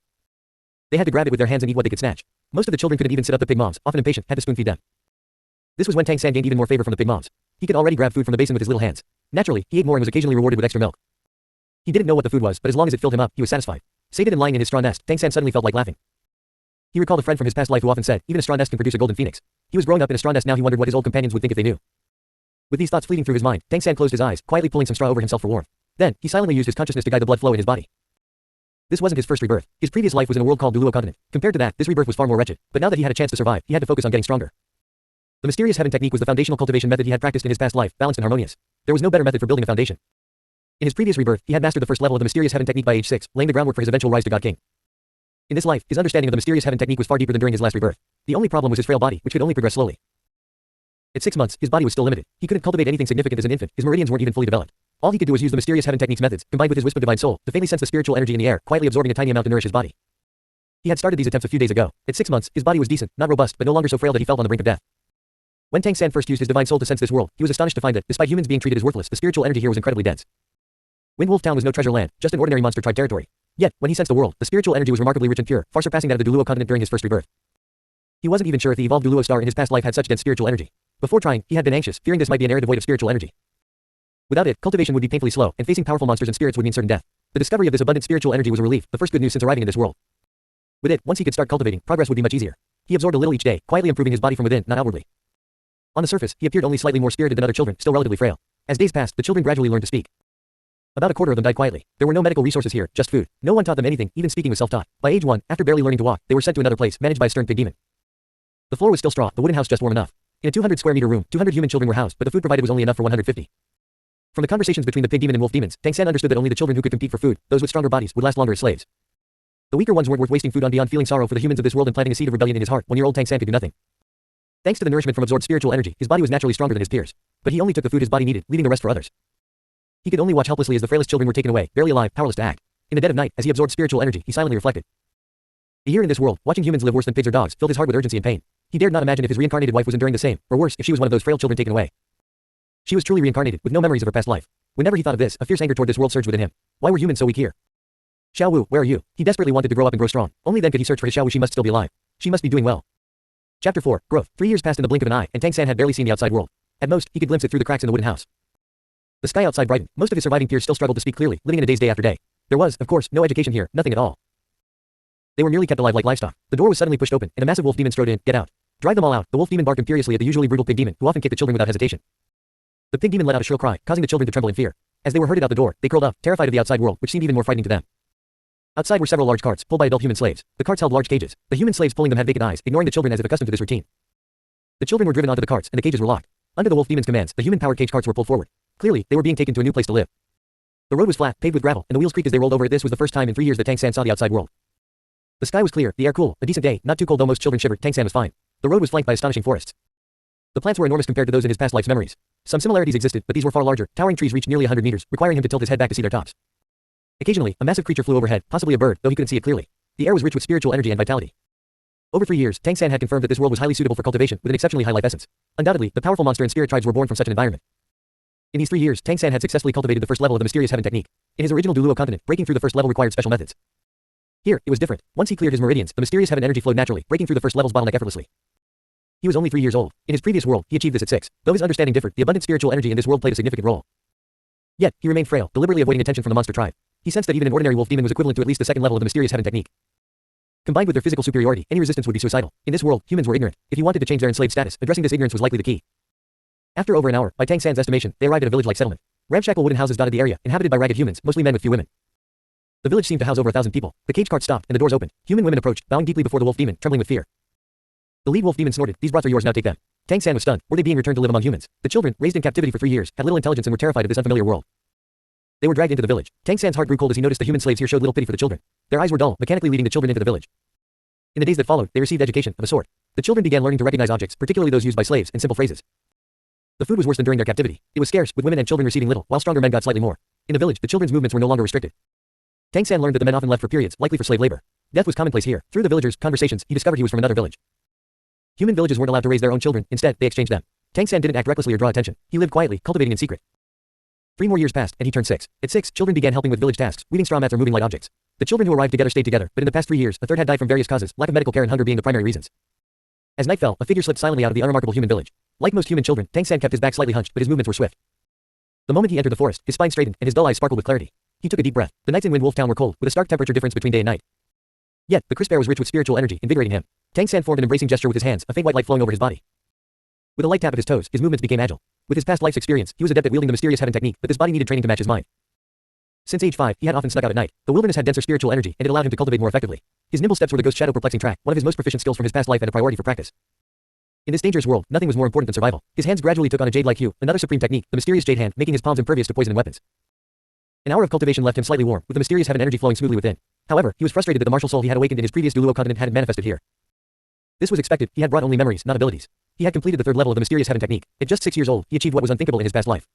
They had to grab it with their hands and eat what they could snatch. Most of the children couldn't even sit up. The pig moms, often impatient, had to spoon feed them. This was when Tang San gained even more favor from the pig moms. He could already grab food from the basin with his little hands. Naturally, he ate more and was occasionally rewarded with extra milk. He didn't know what the food was, but as long as it filled him up, he was satisfied. Sated and lying in his straw nest, Tang San suddenly felt like laughing. He recalled a friend from his past life who often said, even a straw nest can produce a golden phoenix. He was growing up in a straw nest now. He wondered what his old companions would think if they knew. With these thoughts fleeting through his mind, Tang San closed his eyes, quietly pulling some straw over himself for warmth. Then, he silently used his consciousness to guide the blood flow in his body. This wasn't his first rebirth. His previous life was in a world called Duluo continent. Compared to that, this rebirth was far more wretched. But now that he had a chance to survive, he had to focus on getting stronger. The mysterious heaven technique was the foundational cultivation method he had practiced in his past life, balanced and harmonious. There was no better method for building a foundation. In his previous rebirth, he had mastered the first level of the mysterious heaven technique by age 6, laying the groundwork for his eventual rise to God King. In this life, his understanding of the mysterious heaven technique was far deeper than during his last rebirth. The only problem was his frail body, which could only progress slowly. At 6 months, his body was still limited. He couldn't cultivate anything significant as an infant. His meridians weren't even fully developed. All he could do was use the mysterious heaven technique's methods, combined with his wisp of divine soul, to faintly sense the spiritual energy in the air, quietly absorbing a tiny amount to nourish his body. He had started these attempts a few days ago. At 6 months, his body was decent, not robust, but no longer so frail that he felt on the brink of death. When Tang San first used his divine soul to sense this world, he was astonished to find that, despite humans being treated as worthless, the spiritual energy here was incredibly dense. Wind Wolf Town was no treasure land, just an ordinary monster tribe territory. Yet, when he sensed the world, the spiritual energy was remarkably rich and pure, far surpassing that of the Duluo continent during his first rebirth. He wasn't even sure if the evolved Duluo star in his past life had such dense spiritual energy. Before trying, he had been anxious, fearing this might be an area devoid of spiritual energy. Without it, cultivation would be painfully slow, and facing powerful monsters and spirits would mean certain death. The discovery of this abundant spiritual energy was a relief, the first good news since arriving in this world. With it, once he could start cultivating, progress would be much easier. He absorbed a little each day, quietly improving his body from within, not outwardly. On the surface, he appeared only slightly more spirited than other children, still relatively frail. As days passed, the children gradually learned to speak. About a quarter of them died quietly. There were no medical resources here, just food. No one taught them anything, even speaking was self-taught. By age 1, after barely learning to walk, they were sent to another place, managed by a stern pig demon. The floor was still straw, the wooden house just warm enough. In a 200 square meter room, 200 human children were housed, but the food provided was only enough for 150. From the conversations between the pig demon and wolf demons, Tang San understood that only the children who could compete for food, those with stronger bodies, would last longer as slaves. The weaker ones weren't worth wasting food on beyond feeling sorrow for the humans of this world and planting a seed of rebellion in his heart. 1-year-old Tang San could do nothing. Thanks to the nourishment from absorbed spiritual energy, his body was naturally stronger than his peers. But he only took the food his body needed, leaving the rest for others. He could only watch helplessly as the frailest children were taken away, barely alive, powerless to act. In the dead of night, as he absorbed spiritual energy, he silently reflected. Here in this world, watching humans live worse than pigs or dogs filled his heart with urgency and pain. He dared not imagine if his reincarnated wife was enduring the same, or worse, if she was one of those frail children taken away. She was truly reincarnated, with no memories of her past life. Whenever he thought of this, a fierce anger toward this world surged within him. Why were humans so weak here? Xiao Wu, where are you? He desperately wanted to grow up and grow strong. Only then could he search for his Xiao Wu. She must still be alive. She must be doing well. Chapter 4, Growth. 3 years passed in the blink of an eye, and Tang San had barely seen the outside world. At most, he could glimpse it through the cracks in the wooden house. The sky outside brightened. Most of his surviving peers still struggled to speak clearly, living in a daze day after day. There was, of course, no education here, nothing at all. They were merely kept alive like livestock. The door was suddenly pushed open, and a massive wolf demon strode in. Get out. Drive them all out. The wolf demon barked imperiously at the usually brutal pig demon, who often kicked the children without hesitation. The pig demon let out a shrill cry, causing the children to tremble in fear. As they were herded out the door, they curled up, terrified of the outside world, which seemed even more frightening to them. Outside were several large carts, pulled by adult human slaves. The carts held large cages. The human slaves pulling them had vacant eyes, ignoring the children as if accustomed to this routine. The children were driven onto the carts, and the cages were locked. Under the wolf demon's commands, the human-powered cage carts were pulled forward. Clearly, they were being taken to a new place to live. The road was flat, paved with gravel, and the wheels creaked as they rolled over it. This was the first time in 3 years that Tang San saw the outside world. The sky was clear, the air cool, a decent day, not too cold though most children shivered. Tang San was fine. The road was flanked by astonishing forests. The plants were enormous compared to those in his past life's memories. Some similarities existed, but these were far larger. Towering trees reached nearly 100 meters, requiring him to tilt his head back to see their tops. Occasionally, a massive creature flew overhead, possibly a bird, though he couldn't see it clearly. The air was rich with spiritual energy and vitality. Over 3 years, Tang San had confirmed that this world was highly suitable for cultivation, with an exceptionally high life essence. Undoubtedly, the powerful monster and spirit tribes were born from such an environment. In these 3 years, Tang San had successfully cultivated the first level of the mysterious heaven technique. In his original Duluo continent, breaking through the first level required special methods. Here, it was different. Once he cleared his meridians, the mysterious heaven energy flowed naturally, breaking through the first level's bottleneck effortlessly. He was only 3 years old. In his previous world, he achieved this at 6. Though his understanding differed, the abundant spiritual energy in this world played a significant role. Yet, he remained frail, deliberately avoiding attention from the monster tribe. He sensed that even an ordinary wolf demon was equivalent to at least the second level of the mysterious heaven technique. Combined with their physical superiority, any resistance would be suicidal. In this world, humans were ignorant. If he wanted to change their enslaved status, addressing this ignorance was likely the key. After over an hour, by Tang San's estimation, they arrived at a village-like settlement. Ramshackle wooden houses dotted the area, inhabited by ragged humans, mostly men with few women. The village seemed to house over 1,000 people. The cage cart stopped, and the doors opened. Human women approached, bowing deeply before the wolf demon, trembling with fear. The lead wolf demon snorted. These brats are yours, now take them. Tang San was stunned. Were they being returned to live among humans? The children, raised in captivity for 3 years, had little intelligence and were terrified of this unfamiliar world. They were dragged into the village. Tang San's heart grew cold as he noticed the human slaves here showed little pity for the children. Their eyes were dull, mechanically leading the children into the village. In the days that followed, they received education, of a sort. The children began learning to recognize objects, particularly those used by slaves, and simple phrases. The food was worse than during their captivity. It was scarce, with women and children receiving little, while stronger men got slightly more. In the village, the children's movements were no longer restricted. Tang San learned that the men often left for periods, likely for slave labor. Death was commonplace here. Through the villagers' conversations, he discovered he was from another village. Human villages weren't allowed to raise their own children, instead, they exchanged them. Tang San didn't act recklessly or draw attention. He lived quietly, cultivating in secret. 3 more years passed, and he turned 6. At 6, children began helping with village tasks, weaving straw mats or moving light objects. The children who arrived together stayed together, but in the past 3 years, a third had died from various causes, lack of medical care and hunger being the primary reasons. As night fell, a figure slipped silently out of the unremarkable human village. Like most human children, Tang San kept his back slightly hunched, but his movements were swift. The moment he entered the forest, his spine straightened, and his dull eyes sparkled with clarity. He took a deep breath. The nights in Wind Wolf Town were cold, with a stark temperature difference between day and night. Yet, the crisp air was rich with spiritual energy, invigorating him. Tang San formed an embracing gesture with his hands, a faint white light flowing over his body. With a light tap of his toes, his movements became agile. With his past life's experience, he was adept at wielding the mysterious heaven technique, but this body needed training to match his mind. Since age 5, he had often snuck out at night. The wilderness had denser spiritual energy, and it allowed him to cultivate more effectively. His nimble steps were the ghost shadow perplexing track, one of his most proficient skills from his past life and a priority for practice. In this dangerous world, nothing was more important than survival. His hands gradually took on a jade-like hue, another supreme technique, the mysterious jade hand, making his palms impervious to poison and weapons. An hour of cultivation left him slightly warm, with the mysterious heaven energy flowing smoothly within. However, he was frustrated that the martial soul he had awakened in his previous Duluo continent hadn't manifested here. This was expected. He had brought only memories, not abilities. He had completed the third level of the mysterious heaven technique. At just 6 years old, he achieved what was unthinkable in his past life.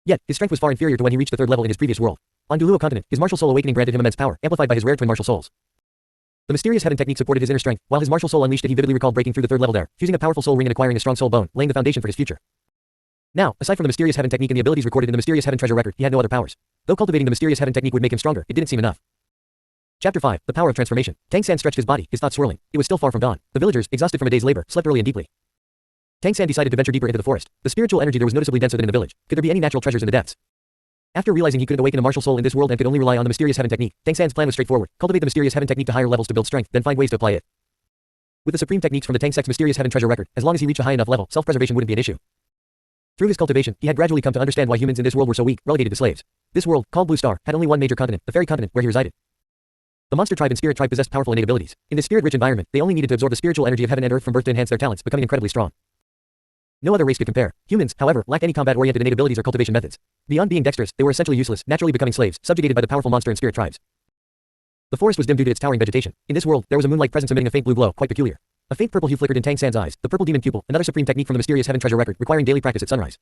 Yet, his strength was far inferior to when he reached the third level in his previous world. On Duluo continent, his martial soul awakening granted him immense power, amplified by his rare twin martial souls. The mysterious heaven technique supported his inner strength, while his martial soul unleashed it. He vividly recalled breaking through the third level there, fusing a powerful soul ring and acquiring a strong soul bone, laying the foundation for his future. Now, aside from the mysterious heaven technique and the abilities recorded in the mysterious heaven treasure record, he had no other powers. Though cultivating the mysterious heaven technique would make him stronger, it didn't seem enough. Chapter 5, The Power of Transformation. Tang San stretched his body, his thoughts swirling. It was still far from dawn. The villagers, exhausted from a day's labor, slept early and deeply. Tang San decided to venture deeper into the forest. The spiritual energy there was noticeably denser than in the village. Could there be any natural treasures in the depths? After realizing he couldn't awaken a martial soul in this world and could only rely on the mysterious heaven technique, Tang San's plan was straightforward. Cultivate the mysterious heaven technique to higher levels to build strength, then find ways to apply it. With the supreme techniques from the Tang sect's mysterious heaven treasure record, as long as he reached a high enough level, self-preservation wouldn't be an issue. Through his cultivation, he had gradually come to understand why humans in this world were so weak, relegated to slaves. This world, called Blue Star, had only one major continent, the fairy continent, where he resided. The monster tribe and spirit tribe possessed powerful innate abilities. In this spirit-rich environment, they only needed to absorb the spiritual energy of heaven and earth from birth to enhance their talents, becoming incredibly strong. No other race could compare. Humans, however, lacked any combat-oriented innate abilities or cultivation methods. Beyond being dexterous, they were essentially useless, naturally becoming slaves, subjugated by the powerful monster and spirit tribes. The forest was dim due to its towering vegetation. In this world, there was a moonlight presence emitting a faint blue glow, quite peculiar. A faint purple hue flickered in Tang San's eyes, the purple demon pupil, another supreme technique from the mysterious heaven treasure record, requiring daily practice at sunrise.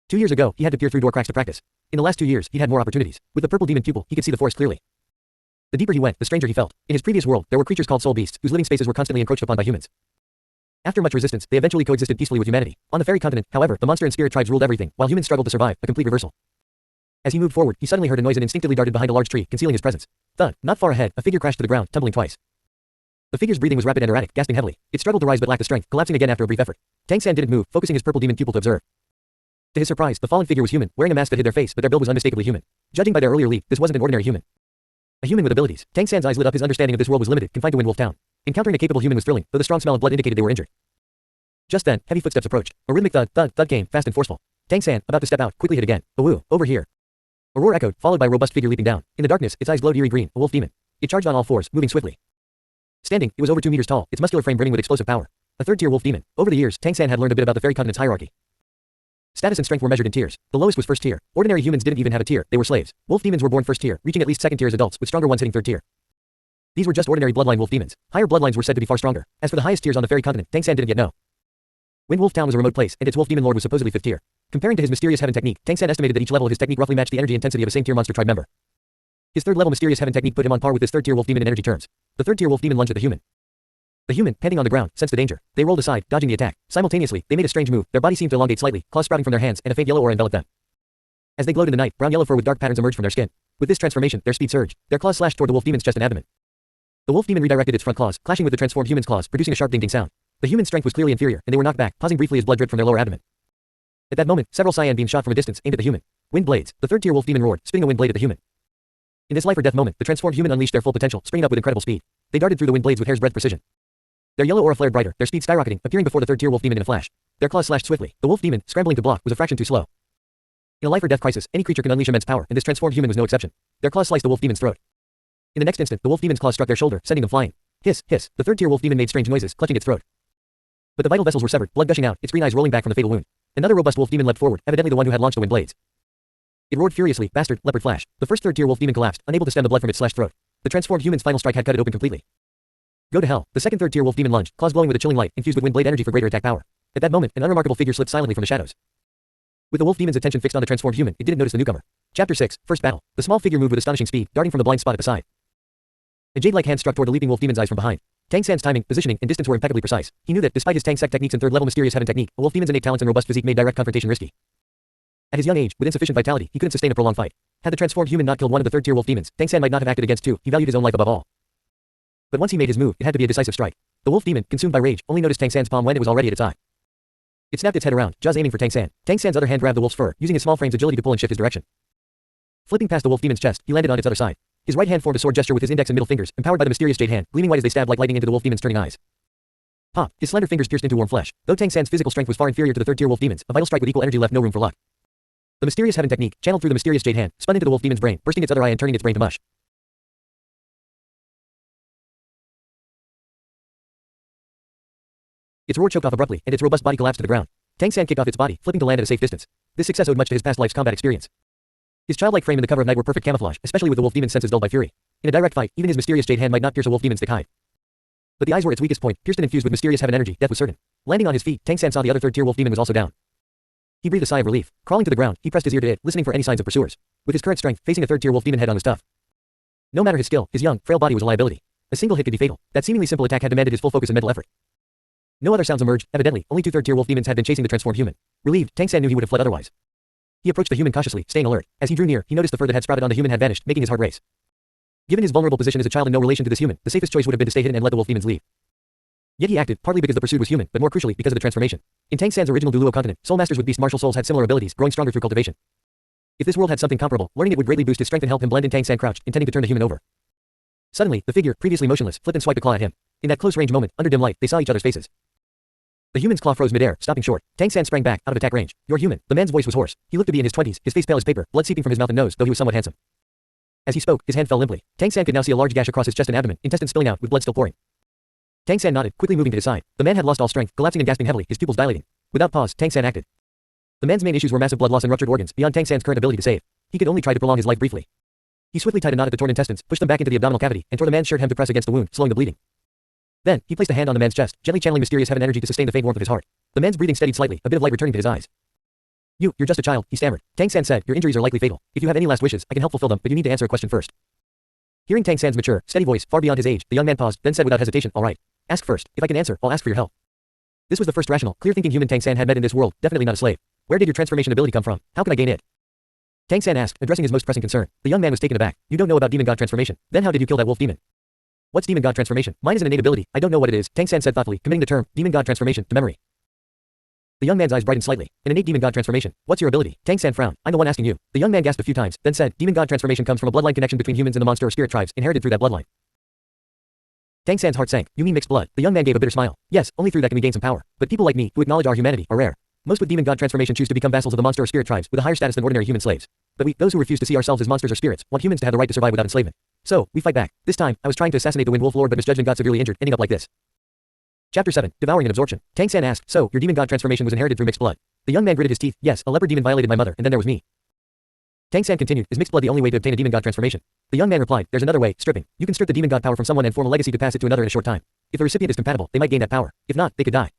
2 years ago, he had to peer through door cracks to practice. In the last 2 years, he'd had more opportunities. With the purple demon pupil, he could see the forest clearly. The deeper he went, the stranger he felt. In his previous world, there were creatures called soul beasts, whose living spaces were constantly encroached upon by humans. After much resistance, they eventually coexisted peacefully with humanity. On the fairy continent, however, the monster and spirit tribes ruled everything, while humans struggled to survive, a complete reversal. As he moved forward, he suddenly heard a noise and instinctively darted behind a large tree, concealing his presence. Thud. Not far ahead, a figure crashed to the ground, tumbling twice. The figure's breathing was rapid and erratic, gasping heavily. It struggled to rise but lacked the strength, collapsing again after a brief effort. Tang San didn't move, focusing his purple demon pupil to observe. To his surprise, the fallen figure was human, wearing a mask that hid their face, but their build was unmistakably human. Judging by their earlier leap, this wasn't an ordinary human. A human with abilities. Tang San's eyes lit up. His understanding of this world was limited, confined to Windwolf Town. Encountering a capable human was thrilling, though the strong smell of blood indicated they were injured. Just then, heavy footsteps approached. A rhythmic thud, thud, thud came, fast and forceful. Tang San, about to step out, quickly hit again. Awoo, over here. A roar echoed, followed by a robust figure leaping down. In the darkness, its eyes glowed eerie green, a wolf demon. It charged on all fours, moving swiftly. Standing, it was over 2 meters tall, its muscular frame brimming with explosive power. A third-tier wolf demon. Over the years, Tang San had learned a bit about the fairy continent's hierarchy. Status and strength were measured in tiers. The lowest was first tier. Ordinary humans didn't even have a tier, they were slaves. Wolf demons were born first tier, reaching at least second tier as adults, with stronger ones hitting third tier. These were just ordinary bloodline wolf demons. Higher bloodlines were said to be far stronger. As for the highest tiers on the fairy continent, Tang San didn't yet know. Windwolf Town was a remote place, and its wolf demon lord was supposedly fifth tier. Comparing to his mysterious heaven technique, Tang San estimated that each level of his technique roughly matched the energy intensity of a same-tier monster tribe member. His third level mysterious heaven technique put him on par with this third-tier wolf demon in energy terms. The third-tier wolf demon lunged at the human. The human, panting on the ground, sensed the danger. They rolled aside, dodging the attack. Simultaneously, they made a strange move. Their bodies seemed to elongate slightly, claws sprouting from their hands, and a faint yellow aura enveloped them. As they glowed in the night, brown-yellow fur with dark patterns emerged from their skin. With this transformation, their speed surged. Their claws slashed toward the wolf demon's chest and abdomen. The wolf demon redirected its front claws, clashing with the transformed human's claws, producing a sharp ding-ding sound. The human's strength was clearly inferior, and they were knocked back, pausing briefly as blood dripped from their lower abdomen. At that moment, several cyan beams shot from a distance, aimed at the human. Wind blades. The third-tier wolf demon roared, spitting a wind blade at the human. In this life or death moment, the transformed human unleashed their full potential, springing up with incredible speed. They darted through the wind blades with hair's breadth precision. Their yellow aura flared brighter, their speed skyrocketing, appearing before the third-tier wolf demon in a flash. Their claws slashed swiftly. The wolf demon, scrambling to block, was a fraction too slow. In a life or death crisis, any creature can unleash immense power, and this transformed human was no exception. Their claws sliced the wolf demon's throat. In the next instant, the wolf demon's claws struck their shoulder, sending them flying. Hiss, hiss. The third-tier wolf demon made strange noises, clutching its throat. But the vital vessels were severed, blood gushing out, its green eyes rolling back from the fatal wound. Another robust wolf demon leapt forward, evidently the one who had launched the wind blades. It roared furiously, bastard, leopard flash. The first third-tier wolf demon collapsed, unable to stem the blood from its slashed throat. The transformed human's final strike had cut it open completely. Go to hell. The second third-tier wolf demon lunged, claws glowing with a chilling light, infused with wind blade energy for greater attack power. At that moment, an unremarkable figure slipped silently from the shadows. With the wolf demon's attention fixed on the transformed human, it didn't notice the newcomer. Chapter 6, First Battle. The small figure moved with astonishing speed, darting from the blind spot at the side. A jade-like hand struck toward the leaping wolf demon's eyes from behind. Tang San's timing, positioning, and distance were impeccably precise. He knew that, despite his Tang Sec techniques and third-level mysterious heaven technique, a wolf demon's innate talents and robust physique made direct confrontation risky. At his young age, with insufficient vitality, he couldn't sustain a prolonged fight. Had the transformed human not killed one of the third-tier wolf demons, Tang San might not have acted against two. He valued his own life above all. But once he made his move, it had to be a decisive strike. The wolf demon, consumed by rage, only noticed Tang San's palm when it was already at its eye. It snapped its head around, jaws aiming for Tang San. Tang San's other hand grabbed the wolf's fur, using his small frame's agility to pull and shift his direction. Flipping past the wolf demon's chest, he landed on its other side. His right hand formed a sword gesture with his index and middle fingers, empowered by the mysterious jade hand, gleaming white as they stabbed like lightning into the wolf demon's turning eyes. Pop! His slender fingers pierced into warm flesh. Though Tang San's physical strength was far inferior to the third-tier wolf demons, a vital strike with equal energy left no room for luck. The mysterious heaven technique, channeled through the mysterious jade hand, spun into the wolf demon's brain, bursting its other eye and turning its brain to mush. Its roar choked off abruptly, and its robust body collapsed to the ground. Tang San kicked off its body, flipping to land at a safe distance. This success owed much to his past life's combat experience. His childlike frame and the cover of night were perfect camouflage, especially with the wolf demon's senses dulled by fury. In a direct fight, even his mysterious jade hand might not pierce a wolf demon's thick hide. But the eyes were its weakest point, pierced and infused with mysterious heaven energy, death was certain. Landing on his feet, Tang San saw the other third-tier wolf demon was also down. He breathed a sigh of relief. Crawling to the ground, he pressed his ear to it, listening for any signs of pursuers. With his current strength, facing a third-tier wolf demon head-on was tough. No matter his skill, his young, frail body was a liability. A single hit could be fatal. That seemingly simple attack had demanded his full focus and mental effort. No other sounds emerged. Evidently, only two third-tier wolf demons had been chasing the transformed human. Relieved, Tang San knew he would have fled otherwise. He approached the human cautiously, staying alert. As he drew near, he noticed the fur that had sprouted on the human had vanished, making his heart race. Given his vulnerable position as a child and no relation to this human, the safest choice would have been to stay hidden and let the wolf demons leave. Yet he acted, partly because the pursued was human, but more crucially because of the transformation. In Tang San's original Duluo continent, soul masters with beast martial souls had similar abilities, growing stronger through cultivation. If this world had something comparable, learning it would greatly boost his strength and help him blend in. Tang San crouched, intending to turn the human over. Suddenly, the figure, previously motionless, flipped and swiped a claw at him. In that close-range moment, under dim light, they saw each other's faces. The human's claw froze midair, stopping short. Tang San sprang back, out of attack range. You're human. The man's voice was hoarse. He looked to be in his 20s, his face pale as paper, blood seeping from his mouth and nose, though he was somewhat handsome. As he spoke, his hand fell limply. Tang San could now see a large gash across his chest and abdomen, intestines spilling out, with blood still pouring. Tang San nodded, quickly moving to his side. The man had lost all strength, collapsing and gasping heavily, his pupils dilating. Without pause, Tang San acted. The man's main issues were massive blood loss and ruptured organs, beyond Tang San's current ability to save. He could only try to prolong his life briefly. He swiftly tied a knot at the torn intestines, pushed them back into the abdominal cavity, and tore the man's shirt hem to press against the wound, slowing the bleeding. Then, he placed a hand on the man's chest, gently channeling mysterious heaven energy to sustain the faint warmth of his heart. The man's breathing steadied slightly, a bit of light returning to his eyes. You're just a child, he stammered. Tang San said, your injuries are likely fatal. If you have any last wishes, I can help fulfill them, but you need to answer a question first. Hearing Tang San's mature, steady voice, far beyond his age, the young man paused, then said without hesitation, all right. Ask first. If I can answer, I'll ask for your help. This was the first rational, clear-thinking human Tang San had met in this world, definitely not a slave. Where did your transformation ability come from? How can I gain it? Tang San asked, addressing his most pressing concern. The young man was taken aback. You don't know about demon god transformation. Then how did you kill that wolf demon? What's demon god transformation? Mine is an innate ability. I don't know what it is, Tang San said thoughtfully, committing the term, demon god transformation, to memory. The young man's eyes brightened slightly. An innate demon god transformation. What's your ability? Tang San frowned. I'm the one asking you. The young man gasped a few times, then said, demon god transformation comes from a bloodline connection between humans and the monster or spirit tribes, inherited through that bloodline. Tang San's heart sank. You mean mixed blood? The young man gave a bitter smile. Yes, only through that can we gain some power. But people like me, who acknowledge our humanity, are rare. Most with demon god transformation choose to become vassals of the monster or spirit tribes, with a higher status than ordinary human slaves. But we, those who refuse to see ourselves as monsters or spirits, want humans to have the right to survive without enslavement. So, we fight back. This time, I was trying to assassinate the Wind Wolf Lord but misjudged and got severely injured, ending up like this. Chapter 7. Devouring and Absorption. Tang San asked, so, your demon god transformation was inherited through mixed blood. The young man gritted his teeth. Yes, a leopard demon violated my mother, and then there was me. Tang San continued, is mixed blood the only way to obtain a demon god transformation? The young man replied, there's another way, stripping. You can strip the demon god power from someone and form a legacy to pass it to another in a short time. If the recipient is compatible, they might gain that power. If not, they could die.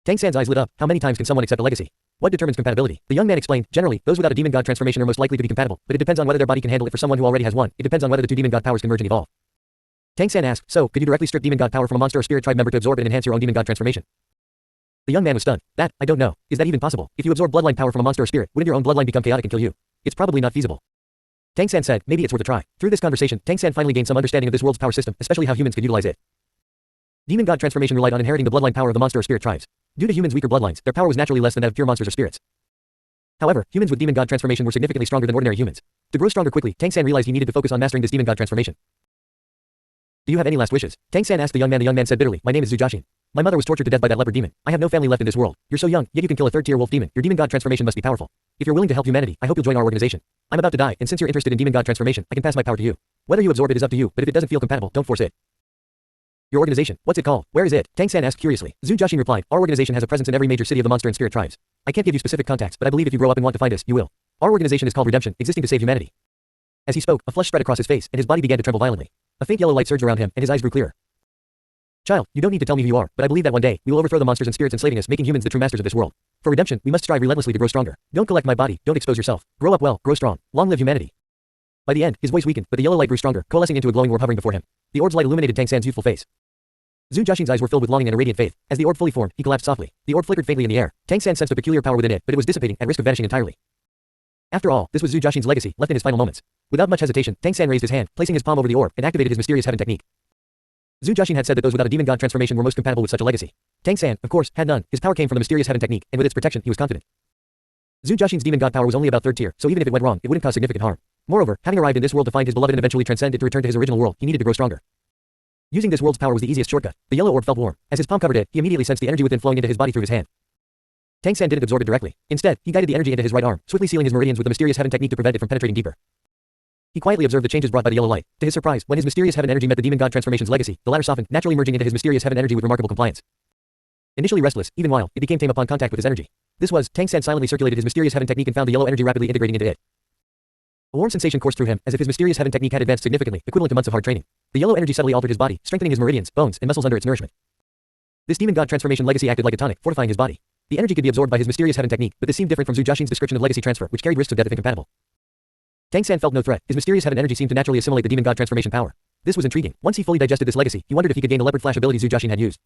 Tang San's eyes lit up. How many times can someone accept a legacy? What determines compatibility? The young man explained, generally, those without a demon god transformation are most likely to be compatible, but it depends on whether their body can handle it. For someone who already has one, it depends on whether the two demon god powers converge and evolve. Tang San asked, so, could you directly strip demon god power from a monster or spirit tribe member to absorb it and enhance your own demon god transformation? The young man was stunned. That, I don't know. Is that even possible? If you absorb bloodline power from a monster or spirit, wouldn't your own bloodline become chaotic and kill you? It's probably not feasible. Tang San said, maybe it's worth a try. Through this conversation, Tang San finally gained some understanding of this world's power system, especially how humans could utilize it. Demon god transformation relied on inheriting the bloodline power of the monster or spirit tribes. Due to humans' weaker bloodlines, their power was naturally less than that of pure monsters or spirits. However, humans with demon god transformation were significantly stronger than ordinary humans. To grow stronger quickly, Tang San realized he needed to focus on mastering this demon god transformation. Do you have any last wishes? Tang San asked the young man. The young man said bitterly, my name is Zhu Jiaxin. My mother was tortured to death by that leopard demon. I have no family left in this world. You're so young, yet you can kill a third-tier wolf demon. Your demon god transformation must be powerful. If you're willing to help humanity, I hope you'll join our organization. I'm about to die, and since you're interested in demon god transformation, I can pass my power to you. Whether you absorb it is up to you, but if it doesn't feel compatible, don't force it. Your organization, what's it called? Where is it? Tang San asked curiously. Zhu Jiaxin replied, our organization has a presence in every major city of the monster and spirit tribes. I can't give you specific contacts, but I believe if you grow up and want to find us, you will. Our organization is called Redemption, existing to save humanity. As he spoke, a flush spread across his face, and his body began to tremble violently. A faint yellow light surged around him, and his eyes grew clearer. Child, you don't need to tell me who you are, but I believe that one day, we will overthrow the monsters and spirits enslaving us, making humans the true masters of this world. For redemption, we must strive relentlessly to grow stronger. Don't collect my body, don't expose yourself. Grow up well, grow strong. Long live humanity. By the end, his voice weakened, but the yellow light grew stronger, coalescing into a glowing orb hovering before him. The orb's light illuminated Tang San's youthful face. Zhu Jiaxin's eyes were filled with longing and a radiant faith. As the orb fully formed, he collapsed softly. The orb flickered faintly in the air. Tang San sensed a peculiar power within it, but it was dissipating, at risk of vanishing entirely. After all, this was Zhu Jiaxin's legacy, left in his final moments. Without much hesitation, Tang San raised his hand, placing his palm over the orb, and activated his mysterious heaven technique. Zhu Jiaxin had said that those without a demon god transformation were most compatible with such a legacy. Tang San, of course, had none. His power came from the mysterious heaven technique, and with its protection, he was confident. Zhu Jiaxin's demon god power was only about third tier, so even if it went wrong, it wouldn't cause significant harm. Moreover, having arrived in this world to find his beloved and eventually transcend it to return to his original world, he needed to grow stronger. Using this world's power was the easiest shortcut. The yellow orb felt warm. As his palm covered it, he immediately sensed the energy within flowing into his body through his hand. Tang San didn't absorb it directly. Instead, he guided the energy into his right arm, swiftly sealing his meridians with the mysterious heaven technique to prevent it from penetrating deeper. He quietly observed the changes brought by the yellow light. To his surprise, when his mysterious heaven energy met the demon god transformation's legacy, the latter softened, naturally merging into his mysterious heaven energy with remarkable compliance. Initially restless, even wild, it became tame upon contact with his energy. This was, Tang San silently circulated his mysterious heaven technique and found the yellow energy rapidly integrating into it. A warm sensation coursed through him, as if his mysterious heaven technique had advanced significantly, equivalent to months of hard training. The yellow energy subtly altered his body, strengthening his meridians, bones, and muscles under its nourishment. This demon god transformation legacy acted like a tonic, fortifying his body. The energy could be absorbed by his mysterious heaven technique, but this seemed different from Zhu Jiaxin's description of legacy transfer, which carried risks of death if incompatible. Tang San felt no threat. His mysterious heaven energy seemed to naturally assimilate the demon god transformation power. This was intriguing. Once he fully digested this legacy, he wondered if he could gain the leopard flash ability Zhu Jiaxin had used.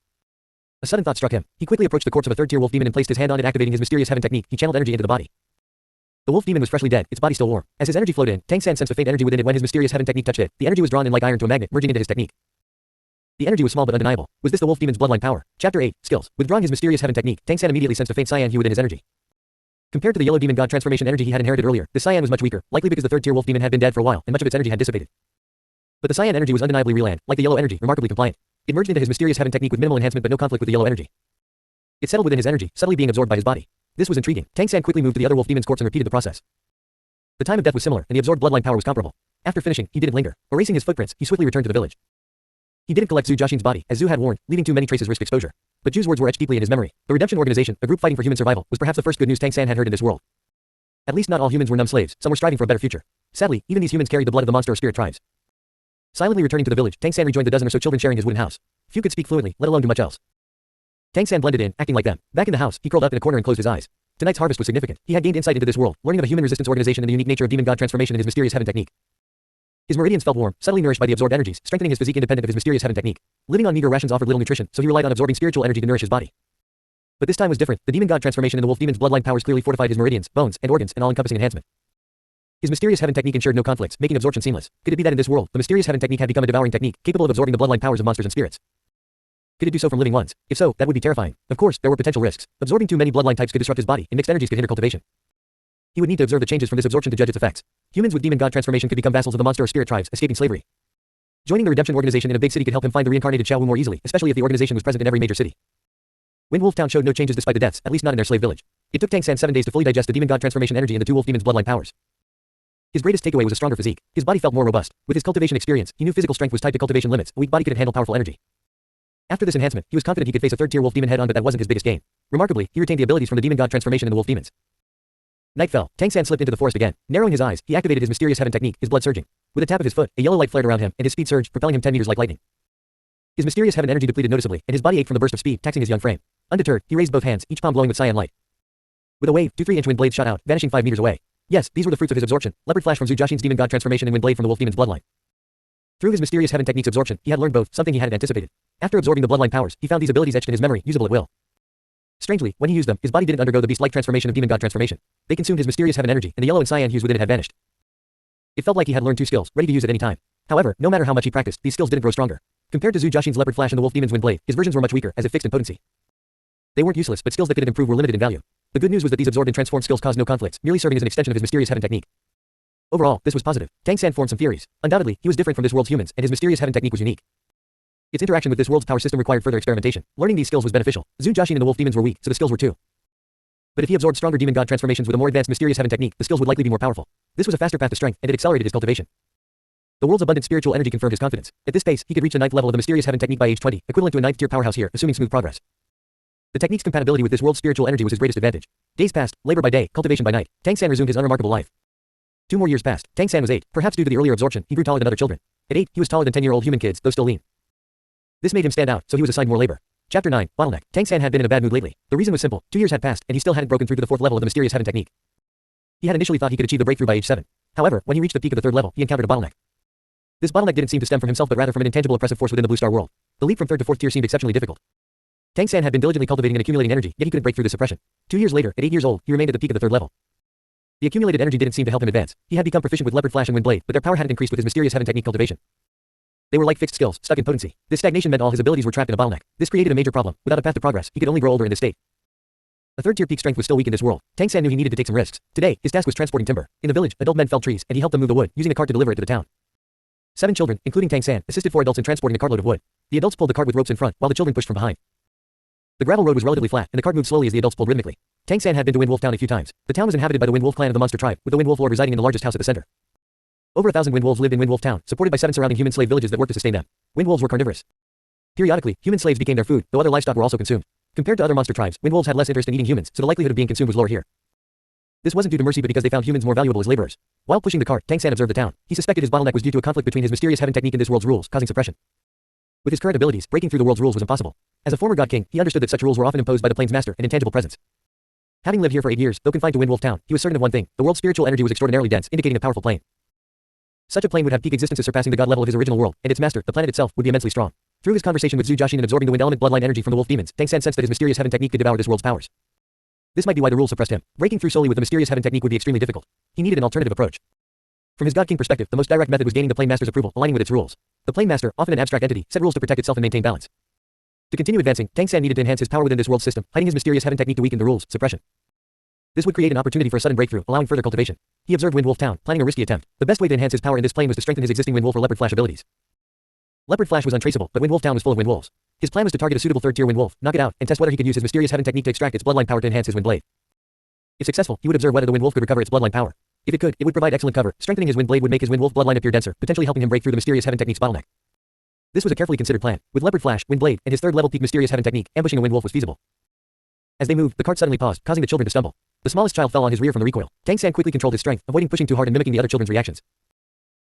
A sudden thought struck him. He quickly approached the corpse of a third-tier wolf demon and placed his hand on it, activating his mysterious heaven technique. He channeled energy into the body. The wolf demon was freshly dead, its body still warm. As his energy flowed in, Tang San sensed a faint energy within it when his mysterious heaven technique touched it. The energy was drawn in like iron to a magnet, merging into his technique. The energy was small but undeniable. Was this the wolf demon's bloodline power? Chapter 8, Skills. Withdrawing his mysterious heaven technique, Tang San immediately sensed a faint cyan hue within his energy. Compared to the yellow demon god transformation energy he had inherited earlier, the cyan was much weaker, likely because the third-tier wolf demon had been dead for a while, and much of its energy had dissipated. But the cyan energy was undeniably real and, like the yellow energy, remarkably compliant. It merged into his mysterious heaven technique with minimal enhancement but no conflict with the yellow energy. It settled within his energy, subtly being absorbed by his body. This was intriguing. Tang San quickly moved to the other wolf demon's corpse and repeated the process. The time of death was similar, and the absorbed bloodline power was comparable. After finishing, he didn't linger. Erasing his footprints, he swiftly returned to the village. He didn't collect Zhu Jiaxin's body, as Zhu had warned, leaving too many traces risk exposure. But Zhu's words were etched deeply in his memory. The Redemption Organization, a group fighting for human survival, was perhaps the first good news Tang San had heard in this world. At least not all humans were numb slaves, some were striving for a better future. Sadly, even these humans carried the blood of the monster or spirit tribes. Silently returning to the village, Tang San rejoined the dozen or so children sharing his wooden house. Few could speak fluently, let alone do much else. Tang San blended in, acting like them. Back in the house, he curled up in a corner and closed his eyes. Tonight's harvest was significant. He had gained insight into this world, learning of a human resistance organization and the unique nature of demon god transformation and his mysterious heaven technique. His meridians felt warm, subtly nourished by the absorbed energies, strengthening his physique independent of his mysterious heaven technique. Living on meager rations offered little nutrition, so he relied on absorbing spiritual energy to nourish his body. But this time was different. The demon god transformation and the wolf demon's bloodline powers clearly fortified his meridians, bones, and organs, an all-encompassing enhancement. His mysterious heaven technique ensured no conflicts, making absorption seamless. Could it be that in this world, the mysterious heaven technique had become a devouring technique, capable of absorbing the bloodline powers of monsters and spirits? Could it do so from living ones? If so, that would be terrifying. Of course, there were potential risks. Absorbing too many bloodline types could disrupt his body, and mixed energies could hinder cultivation. He would need to observe the changes from this absorption to judge its effects. Humans with demon god transformation could become vassals of the monster or spirit tribes, escaping slavery. Joining the Redemption Organization in a big city could help him find the reincarnated Xiao Wu more easily, especially if the organization was present in every major city. Wind Wolf Town showed no changes despite the deaths, at least not in their slave village. It took Tang San 7 days to fully digest the demon god transformation energy and the two wolf demons' bloodline powers. His greatest takeaway was a stronger physique. His body felt more robust. With his cultivation experience, he knew physical strength was tied to cultivation limits. A weak body couldn't handle powerful energy. After this enhancement, he was confident he could face a third-tier wolf demon head-on, but that wasn't his biggest gain. Remarkably, he retained the abilities from the demon god transformation and the wolf demons. Night fell. Tang San slipped into the forest again. Narrowing his eyes, he activated his mysterious heaven technique, his blood surging. With a tap of his foot, a yellow light flared around him, and his speed surged, propelling him 10 meters like lightning. His mysterious heaven energy depleted noticeably, and his body ached from the burst of speed, taxing his young frame. Undeterred, he raised both hands, each palm glowing with cyan light. With a wave, 2 3-inch wind blades shot out, vanishing 5 meters away. Yes, these were the fruits of his absorption. Leopard flash from Zhu Jiaxin's demon god transformation and wind blade from the wolf demon's bloodline. Through his mysterious heaven technique's absorption, he had learned both, something he hadn't anticipated. After absorbing the bloodline powers, he found these abilities etched in his memory, usable at will. Strangely, when he used them, his body didn't undergo the beast-like transformation of demon god transformation. They consumed his mysterious heaven energy, and the yellow and cyan hues within it had vanished. It felt like he had learned 2 skills, ready to use at any time. However, no matter how much he practiced, these skills didn't grow stronger. Compared to Zhu Jiaxin's leopard flash and the wolf demon's wind blade, his versions were much weaker, as if fixed in potency. They weren't useless, but skills that could improve were limited in value. The good news was that these absorbed and transformed skills caused no conflicts, merely serving as an extension of his mysterious heaven technique. Overall, this was positive. Tang San formed some theories. Undoubtedly, he was different from this world's humans, and his mysterious heaven technique was unique. Its interaction with this world's power system required further experimentation. Learning these skills was beneficial. Zhu Jiaxin and the wolf demons were weak, so the skills were too. But if he absorbed stronger demon god transformations with a more advanced mysterious heaven technique, the skills would likely be more powerful. This was a faster path to strength, and it accelerated his cultivation. The world's abundant spiritual energy confirmed his confidence. At this pace, he could reach the 9th level of the mysterious heaven technique by age 20, equivalent to a 9th-tier powerhouse here, assuming smooth progress. The technique's compatibility with this world's spiritual energy was his greatest advantage. Days passed, labor by day, cultivation by night. Tang San resumed his unremarkable life. 2 more years passed. Tang San was 8. Perhaps due to the earlier absorption, he grew taller than other children. At 8, he was taller than 10-year-old human kids, though still lean. This made him stand out, so he was assigned more labor. Chapter 9, Bottleneck. Tang San had been in a bad mood lately. The reason was simple. 2 years had passed, and he still hadn't broken through to the 4th level of the mysterious heaven technique. He had initially thought he could achieve the breakthrough by age 7. However, when he reached the peak of the 3rd level, he encountered a bottleneck. This bottleneck didn't seem to stem from himself but rather from an intangible oppressive force within the Blue Star world. The leap from 3rd to 4th tier seemed exceptionally difficult. Tang San had been diligently cultivating and accumulating energy, yet he couldn't break through this suppression. 2 years later, at 8 years old, he remained at the peak of the 3rd level. The accumulated energy didn't seem to help him advance. He had become proficient with leopard flash and wind blade, but their power hadn't increased with his mysterious heaven technique cultivation. They were like fixed skills, stuck in potency. This stagnation meant all his abilities were trapped in a bottleneck. This created a major problem. Without a path to progress, he could only grow older in this state. A 3rd-tier peak strength was still weak in this world. Tang San knew he needed to take some risks. Today, his task was transporting timber. In the village, adult men felled trees, and he helped them move the wood, using a cart to deliver it to the town. 7 children, including Tang San, assisted 4 adults in transporting the cartload of wood. The adults pulled the cart with ropes in front, while the children pushed from behind. The gravel road was relatively flat, and the cart moved slowly as the adults pulled rhythmically. Tang San had been to Wind Wolf Town a few times. The town was inhabited by the Wind Wolf clan of the monster tribe, with the Wind Wolf Lord residing in the largest house at the center. Over 1,000 Wind Wolves lived in Wind Wolf Town, supported by 7 surrounding human slave villages that worked to sustain them. Wind Wolves were carnivorous. Periodically, human slaves became their food, though other livestock were also consumed. Compared to other monster tribes, Wind Wolves had less interest in eating humans, so the likelihood of being consumed was lower here. This wasn't due to mercy but because they found humans more valuable as laborers. While pushing the cart, Tang San observed the town. He suspected his bottleneck was due to a conflict between his mysterious heaven technique and this world's rules, causing suppression. With his current abilities, breaking through the world's rules was impossible. As a former god king, he understood that such rules were often imposed by the plane's master, an intangible presence. Having lived here for 8 years, though confined to Wind Wolf Town, he was certain of one thing: the world's spiritual energy was extraordinarily dense, indicating a powerful plane. Such a plane would have peak existences surpassing the god level of his original world, and its master, the planet itself, would be immensely strong. Through his conversation with Zhu Jiaxin and absorbing the wind element bloodline energy from the wolf demons, Tang San sensed that his mysterious heaven technique could devour this world's powers. This might be why the rule suppressed him. Breaking through solely with the mysterious heaven technique would be extremely difficult. He needed an alternative approach. From his god king perspective, the most direct method was gaining the plane master's approval, aligning with its rules. The plane master, often an abstract entity, set rules to protect itself and maintain balance. To continue advancing, Tang San needed to enhance his power within this world system, hiding his mysterious heaven technique to weaken the rules, suppression. This would create an opportunity for a sudden breakthrough, allowing further cultivation. He observed Wind Wolf Town, planning a risky attempt. The best way to enhance his power in this plane was to strengthen his existing Wind Wolf or Leopard Flash abilities. Leopard Flash was untraceable, but Wind Wolf Town was full of wind wolves. His plan was to target a suitable third-tier wind wolf, knock it out, and test whether he could use his mysterious heaven technique to extract its bloodline power to enhance his wind blade. If successful, he would observe whether the wind wolf could recover its bloodline power. If it could, it would provide excellent cover. Strengthening his wind blade would make his wind wolf bloodline appear denser, potentially helping him break through the mysterious heaven technique's bottleneck. This was a carefully considered plan. With Leopard Flash, Wind Blade, and his third-level peak mysterious heaven technique, ambushing a wind wolf was feasible. As they moved, the cart suddenly paused, causing the children to stumble. The smallest child fell on his rear from the recoil. Tang San quickly controlled his strength, avoiding pushing too hard and mimicking the other children's reactions.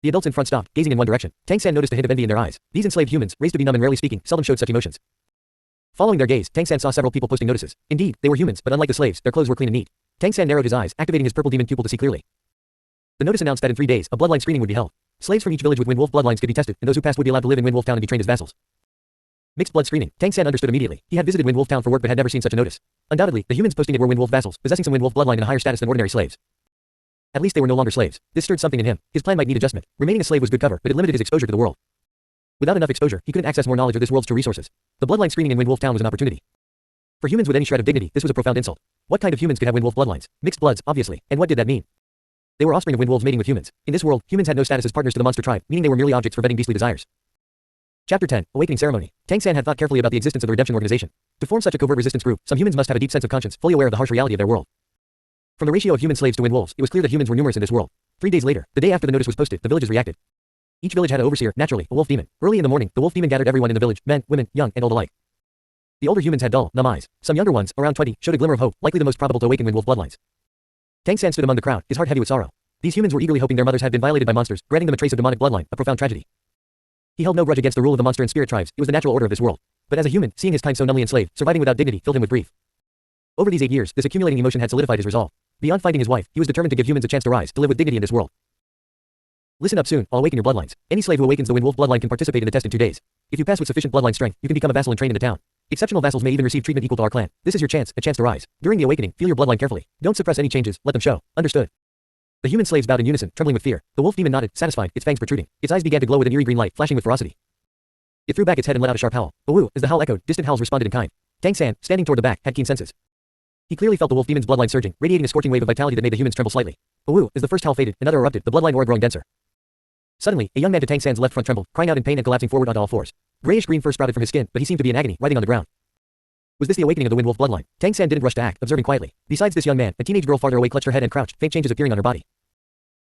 The adults in front stopped, gazing in one direction. Tang San noticed a hint of envy in their eyes. These enslaved humans, raised to be numb and rarely speaking, seldom showed such emotions. Following their gaze, Tang San saw several people posting notices. Indeed, they were humans, but unlike the slaves, their clothes were clean and neat. Tang San narrowed his eyes, activating his purple demon pupil to see clearly. The notice announced that in 3 days, a bloodline screening would be held. Slaves from each village with wind wolf bloodlines could be tested, and those who passed would be allowed to live in Wind Wolf Town and be trained as vassals. Mixed blood screening. Tang San understood immediately. He had visited Wind Wolf Town for work but had never seen such a notice. Undoubtedly, the humans posting it were wind wolf vassals, possessing some wind wolf bloodline and a higher status than ordinary slaves. At least they were no longer slaves. This stirred something in him. His plan might need adjustment. Remaining a slave was good cover, but it limited his exposure to the world. Without enough exposure, he couldn't access more knowledge of this world's true resources. The bloodline screening in Wind Wolf Town was an opportunity. For humans with any shred of dignity, this was a profound insult. What kind of humans could have wind wolf bloodlines? Mixed bloods, obviously. And what did that mean? They were offspring of wind wolves mating with humans. In this world, humans had no status as partners to the monster tribe, meaning they were merely objects for vetting beastly desires. Chapter 10, Awakening Ceremony. Tang San had thought carefully about the existence of the Redemption Organization. To form such a covert resistance group, some humans must have a deep sense of conscience, fully aware of the harsh reality of their world. From the ratio of human slaves to wind wolves, it was clear that humans were numerous in this world. 3 days later, the day after the notice was posted, the villages reacted. Each village had an overseer, naturally, a wolf demon. Early in the morning, the wolf demon gathered everyone in the village, men, women, young, and old alike. The older humans had dull, numb eyes. Some younger ones, around 20, showed a glimmer of hope, likely the most probable to awaken wind wolf bloodlines. Tang San stood among the crowd, his heart heavy with sorrow. These humans were eagerly hoping their mothers had been violated by monsters, granting them a trace of demonic bloodline, a profound tragedy. He held no grudge against the rule of the monster and spirit tribes, it was the natural order of this world. But as a human, seeing his kind so numbly enslaved, surviving without dignity, filled him with grief. Over these 8 years, this accumulating emotion had solidified his resolve. Beyond finding his wife, he was determined to give humans a chance to rise, to live with dignity in this world. Listen up soon, I'll awaken your bloodlines. Any slave who awakens the wind wolf bloodline can participate in the test in 2 days. If you pass with sufficient bloodline strength, you can become a vassal and trained in the town. Exceptional vassals may even receive treatment equal to our clan. This is your chance, a chance to rise. During the awakening, feel your bloodline carefully. Don't suppress any changes, let them show. Understood. The human slaves bowed in unison, trembling with fear. The wolf demon nodded, satisfied, its fangs protruding. Its eyes began to glow with an eerie green light, flashing with ferocity. It threw back its head and let out a sharp howl. Awoo, as the howl echoed, distant howls responded in kind. Tang San, standing toward the back, had keen senses. He clearly felt the wolf demon's bloodline surging, radiating a scorching wave of vitality that made the humans tremble slightly. Awoo, as the first howl faded, another erupted, the bloodline aura growing denser. Suddenly, a young man to Tang San's left front trembled, crying out in pain and collapsing forward onto all fours. Grayish-green fur sprouted from his skin, but he seemed to be in agony, writhing on the ground. Was this the awakening of the wind wolf bloodline? Tang San didn't rush to act, observing quietly. Besides this young man, a teenage girl farther away clutched her head and crouched, faint changes appearing on her body.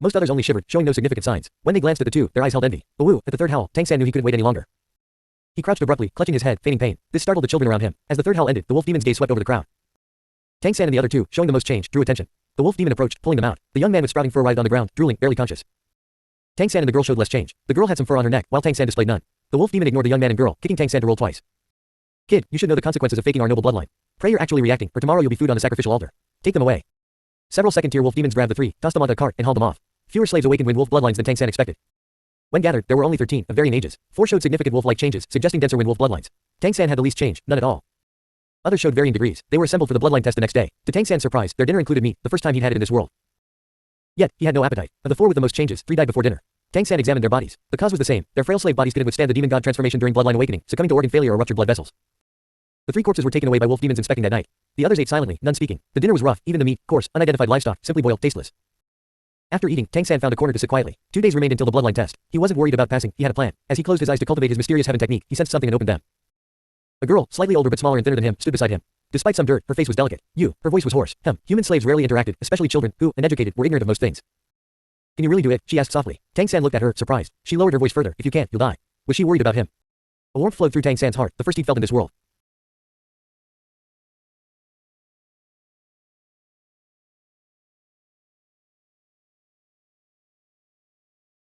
Most others only shivered, showing no significant signs. When they glanced at the two, their eyes held envy. Awoo, at the third howl, Tang San knew he couldn't wait any longer. He crouched abruptly, clutching his head, feigning pain. This startled the children around him. As the third howl ended, the wolf demon's gaze swept over the crowd. Tang San and the other two, showing the most change, drew attention. The wolf demon approached, pulling them out. The young man with sprouting fur writhed on the ground, drooling, barely conscious. Tang San and the girl showed less change. The girl had some fur on her neck, while Tang San displayed none. The wolf demon ignored the young man and girl, kicking Tang San to roll twice. Kid, you should know the consequences of faking our noble bloodline. Pray you're actually reacting, or tomorrow you'll be food on the sacrificial altar. Take them away. Several second-tier wolf demons grabbed the 3, tossed them onto a cart, and hauled them off. Fewer slaves awakened wind wolf bloodlines than Tang San expected. When gathered, there were only 13, of varying ages. 4 showed significant wolf-like changes, suggesting denser wind wolf bloodlines. Tang San had the least change, none at all. Others showed varying degrees. They were assembled for the bloodline test the next day. To Tang San's surprise, their dinner included meat, the first time he'd had it in this world. Yet, he had no appetite. Of the 4 with the most changes, 3 died before dinner. Tang San examined their bodies. The cause was the same. Their frail slave bodies couldn't withstand the demon god transformation during bloodline awakening, succumbing to organ failure or ruptured blood vessels. The 3 corpses were taken away by wolf demons inspecting that night. The others ate silently, none speaking. The dinner was rough, even the meat, coarse, unidentified livestock, simply boiled, tasteless. After eating, Tang San found a corner to sit quietly. 2 days remained until the bloodline test. He wasn't worried about passing, he had a plan. As he closed his eyes to cultivate his mysterious heaven technique, he sensed something and opened them. A girl, slightly older but smaller and thinner than him, stood beside him. Despite some dirt, her face was delicate. Her voice was hoarse. Human slaves rarely interacted, especially children, who, uneducated, were ignorant of most things. Can you really do it? She asked softly. Tang San looked at her, surprised. She lowered her voice further. If you can't, you'll die. Was she worried about him? A warmth flowed through Tang San's heart, the first he'd felt in this world.